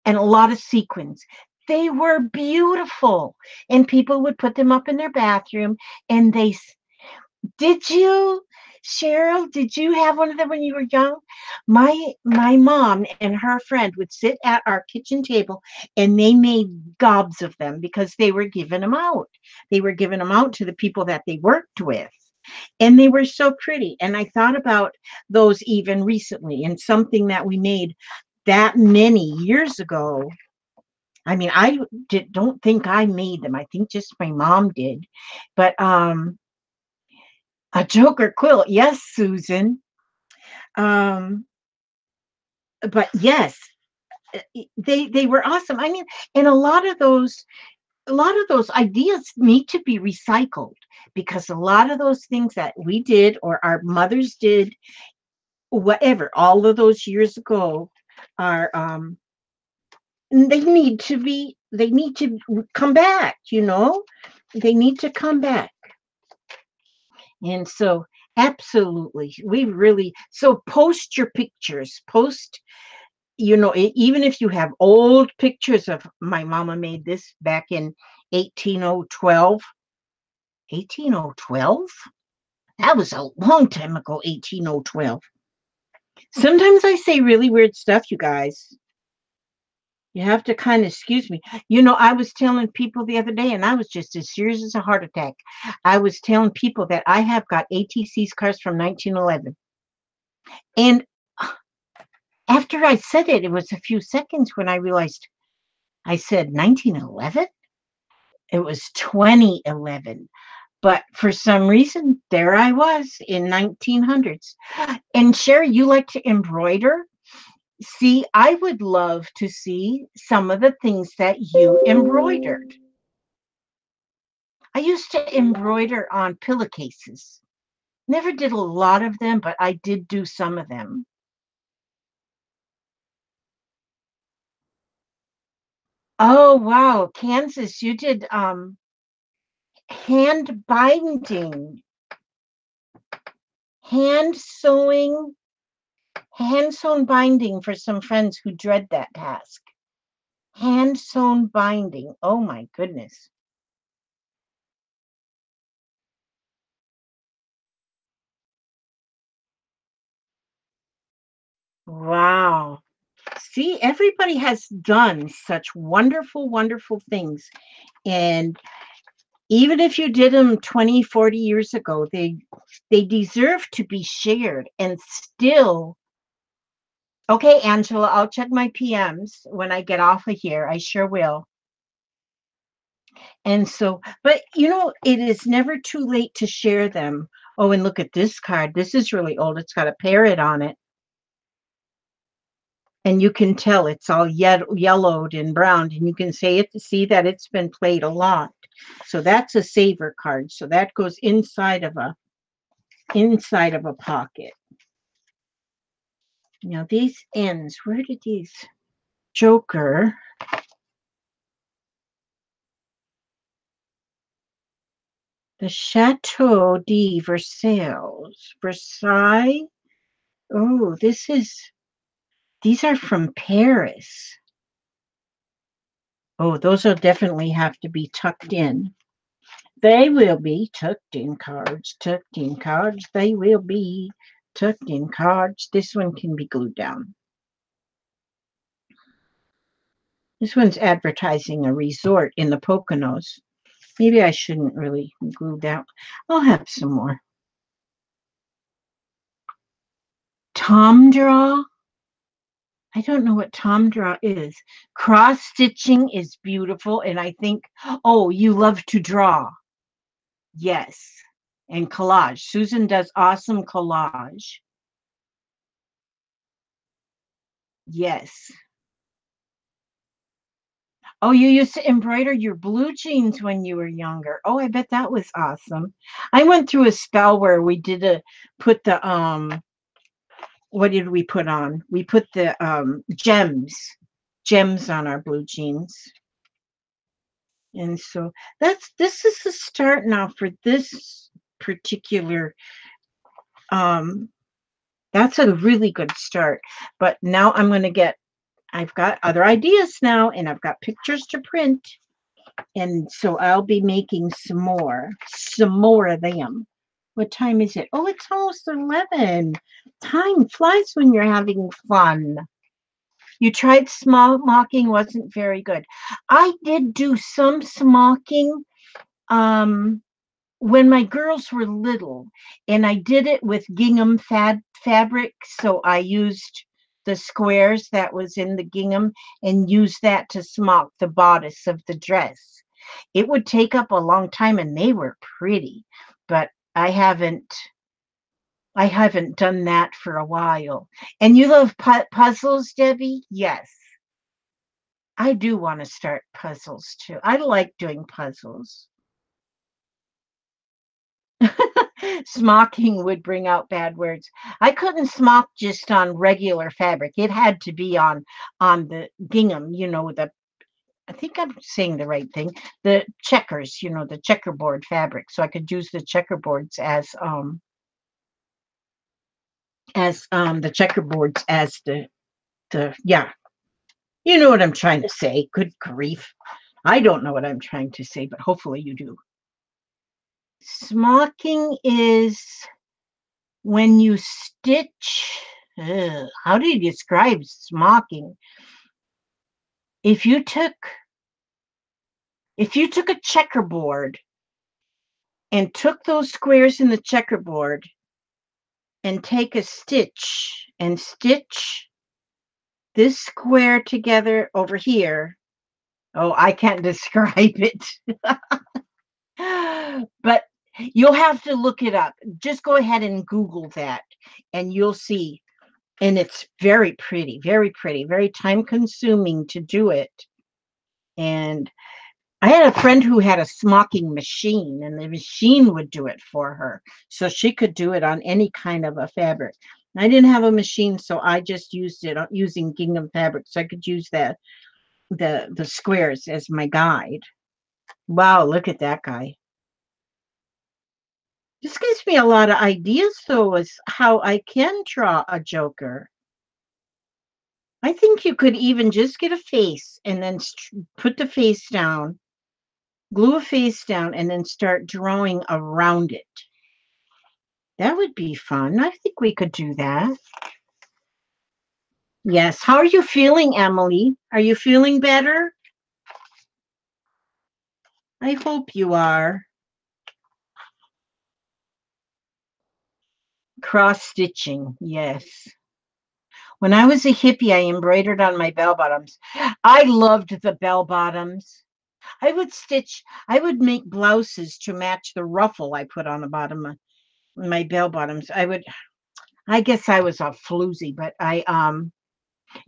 and a lot of sequins. They were beautiful, and people would put them up in their bathroom. And did you, Cheryl? Did you have one of them when you were young? My mom and her friend would sit at our kitchen table, and they made gobs of them because they were giving them out. They were giving them out to the people that they worked with, and they were so pretty. And I thought about those even recently, and something that we made that many years ago. I mean, don't think I made them. I think just my mom did. But a Joker quilt, yes, Susan. Um, but yes, they were awesome. I mean, and a lot of those ideas need to be recycled, because a lot of those things that we did or our mothers did, whatever, all of those years ago, are they need to come back, they need to come back. And so absolutely, so post your pictures, even if you have old pictures of my mama made this back in 18012. 18012, that was a long time ago. 18012. Sometimes I say really weird stuff, you guys. You have to kind of excuse me. I was telling people the other day, and I was just as serious as a heart attack. I was telling people that I have got ATC's cars from 1911. And after I said it, it was a few seconds when I realized I said 1911. It was 2011. But for some reason, there I was in 1900s. And Sherry, you like to embroider? See, I would love to see some of the things that you embroidered. I used to embroider on pillowcases. Never did a lot of them, but I did do some of them. Oh, wow. Kansas, you did hand binding, hand sewing, hand sewn binding for some friends who dread that task. Hand sewn binding. Oh my goodness. Wow. See, everybody has done such wonderful, wonderful things. And even if you did them 20, 40 years ago, they deserve to be shared. And still, okay, Angela, I'll check my PMs when I get off of here. I sure will. And so, but it is never too late to share them. Oh, and look at this card. This is really old. It's got a parrot on it. And you can tell it's all yellowed and browned, and you can see that it's been played a lot. So that's a saver card. So that goes inside of a pocket. Now these ends, where did these Joker? The Chateau de Versailles. Oh, these are from Paris. Oh, those will definitely have to be tucked in. They will be tucked in cards, tucked in cards. They will be tucked in cards. This one can be glued down. This one's advertising a resort in the Poconos. Maybe I shouldn't really glue that. I'll have some more. Tom draw. I don't know what Tom draw is. Cross stitching is beautiful. And I think, oh, you love to draw. Yes. And collage. Susan does awesome collage. Yes. Oh, you used to embroider your blue jeans when you were younger. Oh, I bet that was awesome. I went through a spell where we did put the what did we put on? We put the gems on our blue jeans. And so this is the start now for this particular that's a really good start. But now I've got other ideas now and I've got pictures to print. And so I'll be making some more of them. What time is it? Oh, it's almost 11. Time flies when you're having fun. You tried smocking, wasn't very good. I did do some smocking when my girls were little, and I did it with gingham fabric. So I used the squares that was in the gingham and used that to smock the bodice of the dress. It would take up a long time, and they were pretty, but I haven't done that for a while. And you love puzzles, Debbie? Yes. I do want to start puzzles too. I like doing puzzles. Smocking would bring out bad words. I couldn't smock just on regular fabric. It had to be on the gingham, the I think I'm saying the right thing. The checkers, the checkerboard fabric. So I could use the checkerboards as the checkerboards as the yeah. You know what I'm trying to say. Good grief. I don't know what I'm trying to say, but hopefully you do. Smocking is when you stitch. How do you describe smocking? If you took a checkerboard and took those squares in the checkerboard and take a stitch and stitch this square together over here. Oh, I can't describe it. But you'll have to look it up. Just go ahead and Google that and you'll see. And it's very pretty, very time consuming to do it. And I had a friend who had a smocking machine, and the machine would do it for her. So she could do it on any kind of a fabric. I didn't have a machine, so I just used it using gingham fabric. So I could use the squares as my guide. Wow, look at that guy. This gives me a lot of ideas, though, as how I can draw a joker. I think you could even just get a face and then put the face down, glue a face down, and then start drawing around it. That would be fun. I think we could do that. Yes. How are you feeling, Emily? Are you feeling better? I hope you are. Cross stitching. Yes. When I was a hippie, I embroidered on my bell bottoms. I loved the bell bottoms. I would make blouses to match the ruffle I put on the bottom of my bell bottoms. I guess I was a floozy, but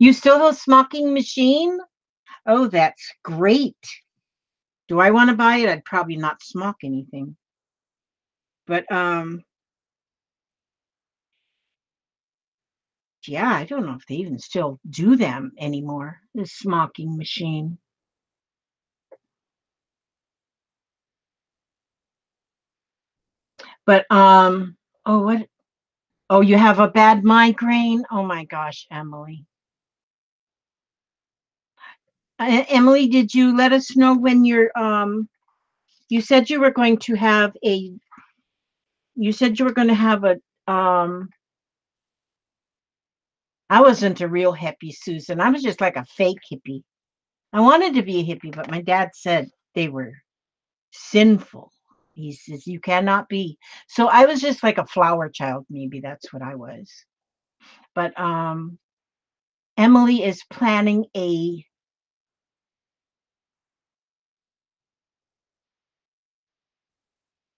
you still have a smocking machine? Oh, that's great. Do I want to buy it? I'd probably not smock anything. But yeah, I don't know if they even still do them anymore. The smocking machine. But oh what oh, you have a bad migraine? Oh my gosh, Emily. Emily, did you let us know when you said you were going to have a you said you were going to have a I wasn't a real hippie, Susan. I was just like a fake hippie. I wanted to be a hippie, but my dad said they were sinful. He says you cannot be. So I was just like a flower child, maybe that's what I was. But Emily is planning a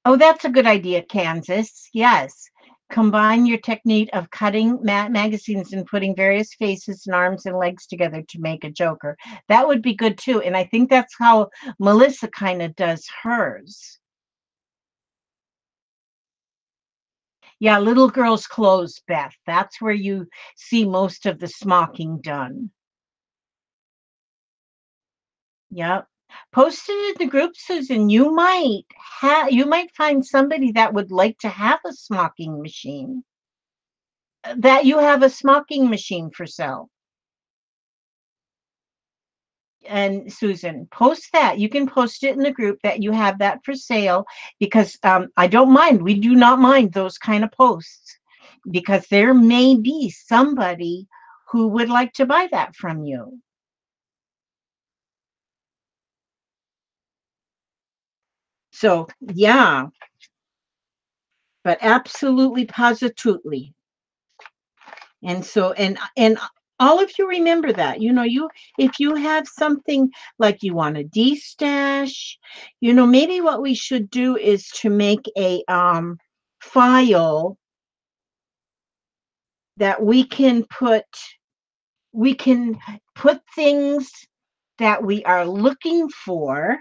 Oh, that's a good idea, Kansas. Yes. Combine your technique of cutting magazines and putting various faces and arms and legs together to make a Joker. That would be good too. And I think that's how Melissa kind of does hers. Yeah, little girl's clothes, Beth. That's where you see most of the smocking done. Yep. Post it in the group, Susan. You might find somebody that would like to have a smocking machine. That you have a smocking machine for sale. And Susan, post that. You can post it in the group that you have that for sale because I don't mind. We do not mind those kind of posts because there may be somebody who would like to buy that from you. So, yeah, but absolutely positively. And so and all of you remember that. You if you have something like you want to de-stash, maybe what we should do is to make a file that we can put things that we are looking for,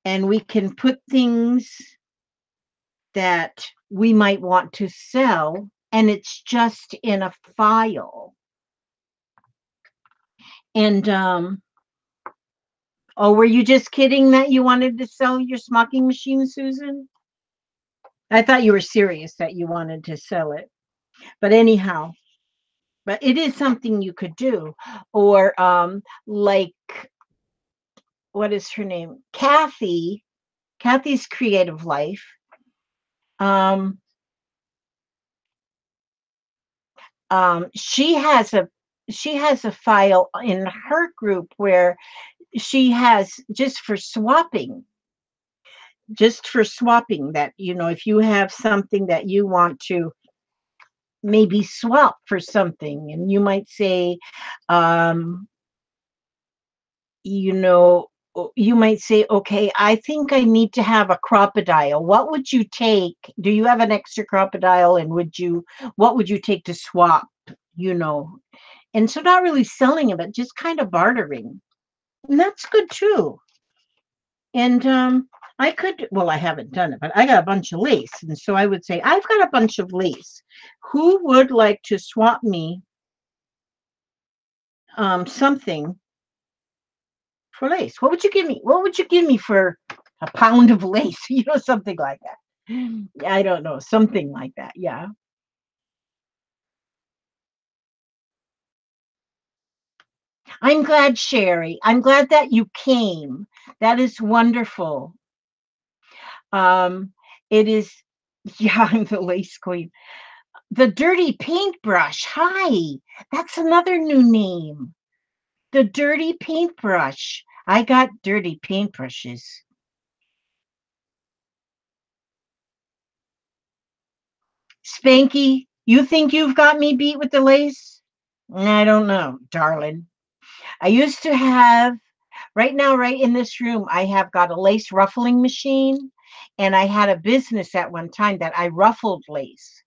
and we can put things that we might want to sell, and it's just in a file. And oh, were you just kidding that you wanted to sell your smocking machine, Susan? I thought you were serious that you wanted to sell it. But anyhow, but it is something you could do. Or like, what is her name? Kathy's Creative Life. Um she has a file in her group where she has just for swapping that, if you have something that you want to maybe swap for something, and you might say, um you know you might say, okay, I think I need to have a crocodile. What would you take? Do you have an extra crocodile, and what would you take to swap, you know and so not really selling it, but just kind of bartering, and that's good too. And I haven't done it, but I got a bunch of lace. And so I would say, I've got a bunch of lace. Who would like to swap me something for lace? What would you give me? What would you give me for a pound of lace? Something like that. I don't know, something like that. Yeah. I'm glad, Sherry. I'm glad that you came. That is wonderful. Um, it is, yeah, I'm the lace queen. The dirty paintbrush. Hi. That's another new name. The dirty paintbrush. I got dirty paintbrushes. Spanky, you think you've got me beat with the lace? I don't know, darling. I used to have, right now, right in this room, I have got a lace ruffling machine. And I had a business at one time that I ruffled lace.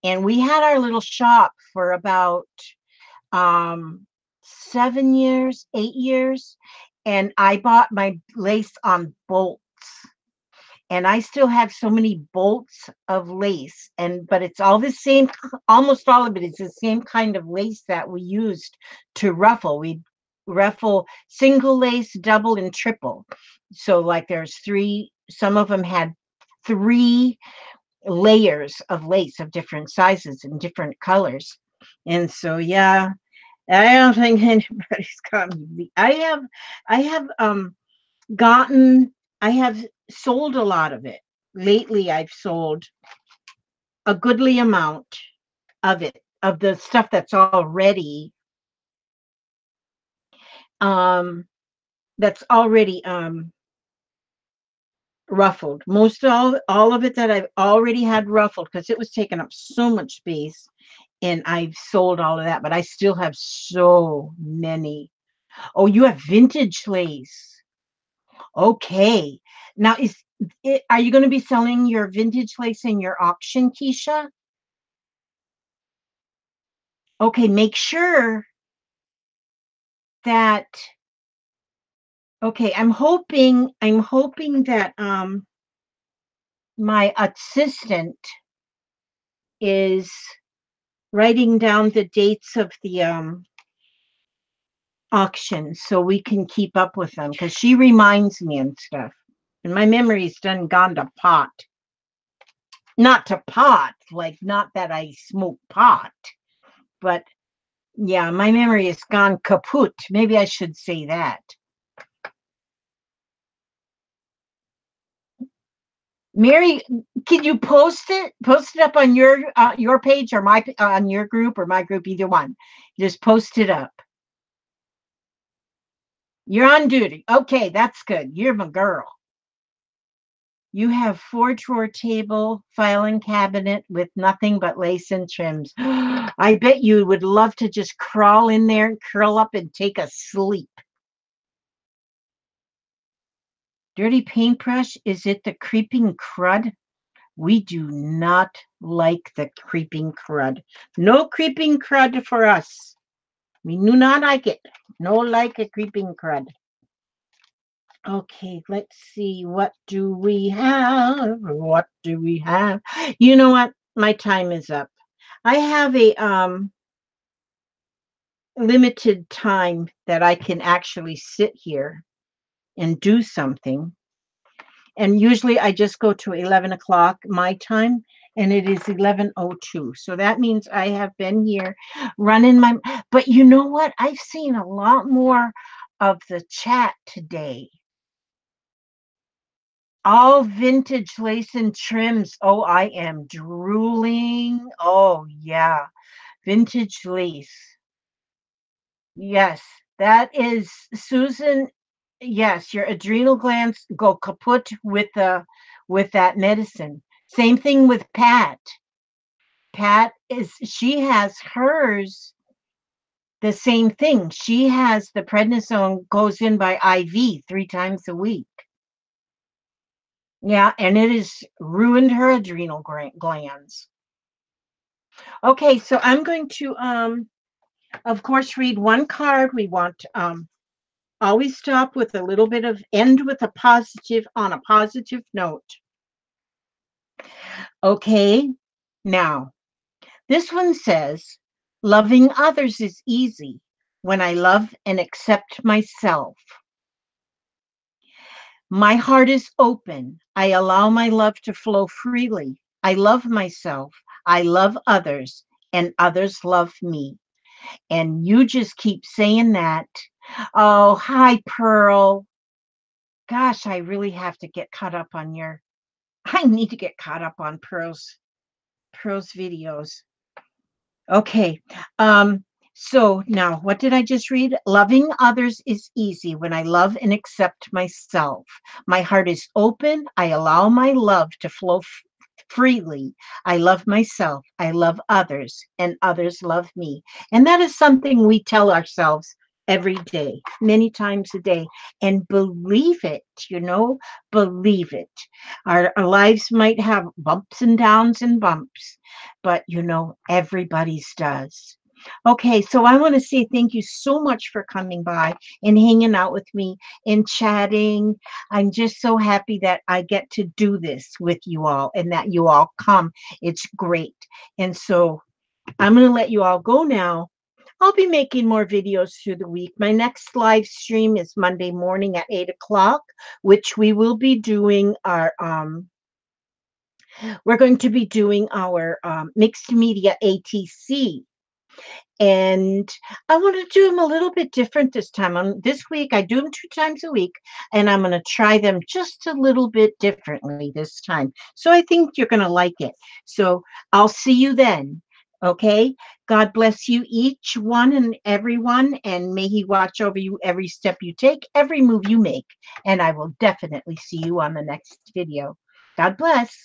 And we had our little shop for about 7 years, 8 years, and I bought my lace on bolts. And I still have so many bolts of lace, but it's all the same. Almost all of it is the same kind of lace that we used to ruffle. We ruffle single lace, double, and triple. So like there's three. Some of them had three layers of lace of different sizes and different colors. And so, yeah, I don't think anybody's gotten me. Gotten, I have sold a lot of it. Lately, I've sold a goodly amount of it, of the stuff um, that's already ruffled. Most all of it that I've already had ruffled because it was taking up so much space. and I've sold all of that, but I still have so many. Oh, you have vintage lace. Okay. Now, are you going to be selling your vintage lace in your auction, Keisha? Okay, make sure that, okay, I'm hoping that my assistant is writing down the dates of the auctions so we can keep up with them, because she reminds me and stuff. And my memory's done gone to pot. Not to pot, like not that I smoke pot, but yeah, my memory has gone kaput. Maybe I should say that. Mary, can you post it? Post it up on your page or my on your group or my group, either one. Just post it up. You're on duty. Okay, that's good. You're my girl. You have 4-drawer table, filing cabinet with nothing but lace and trims. I bet you would love to just crawl in there and curl up and take a sleep. Dirty paintbrush, is it the creeping crud? We do not like the creeping crud. No creeping crud for us. We do not like it. No like a creeping crud. Okay, let's see. What do we have? What do we have? You know what? My time is up. I have a limited time that I can actually sit here and do something. And usually I just go to 11 o'clock my time, and it is 11:02. So that means I have been here running my, but you know what? I've seen a lot more of the chat today. All vintage lace and trims. Oh, I am drooling. Oh, yeah. Vintage lace. Yes, that is Susan. Yes, your adrenal glands go kaput with that medicine. Same thing with Pat. She has hers the same thing. She has the prednisone goes in by IV 3 times a week. Yeah, and it has ruined her adrenal glands. Okay, so I'm going to of course read one card. We want always stop with a little bit of end with a positive on a positive note. Okay, now this one says, loving others is easy when I love and accept myself. My heart is open. I allow my love to flow freely. I love myself. I love others, and others love me. And you just keep saying that. Oh, hi, Pearl. Gosh, I really have to get caught up on I need to get caught up on Pearl's videos. Okay. So now what did I just read? Loving others is easy when I love and accept myself. My heart is open. I allow my love to flow freely. I love myself. I love others, and others love me. And that is something we tell ourselves every day, many times a day, and believe it, believe it. Our lives might have bumps and downs and bumps, but everybody's does. Okay, so I want to say thank you so much for coming by and hanging out with me and chatting. I'm just so happy that I get to do this with you all and that you all come. It's great. And so I'm going to let you all go now. I'll be making more videos through the week. My next live stream is Monday morning at 8 o'clock, which we will be doing we're going to be doing our mixed media ATC. And I want to do them a little bit different this time. This week, I do them 2 times a week, and I'm going to try them just a little bit differently this time. So I think you're going to like it. So I'll see you then. Okay. God bless you, each one and everyone, and may He watch over you every step you take, every move you make. And I will definitely see you on the next video. God bless.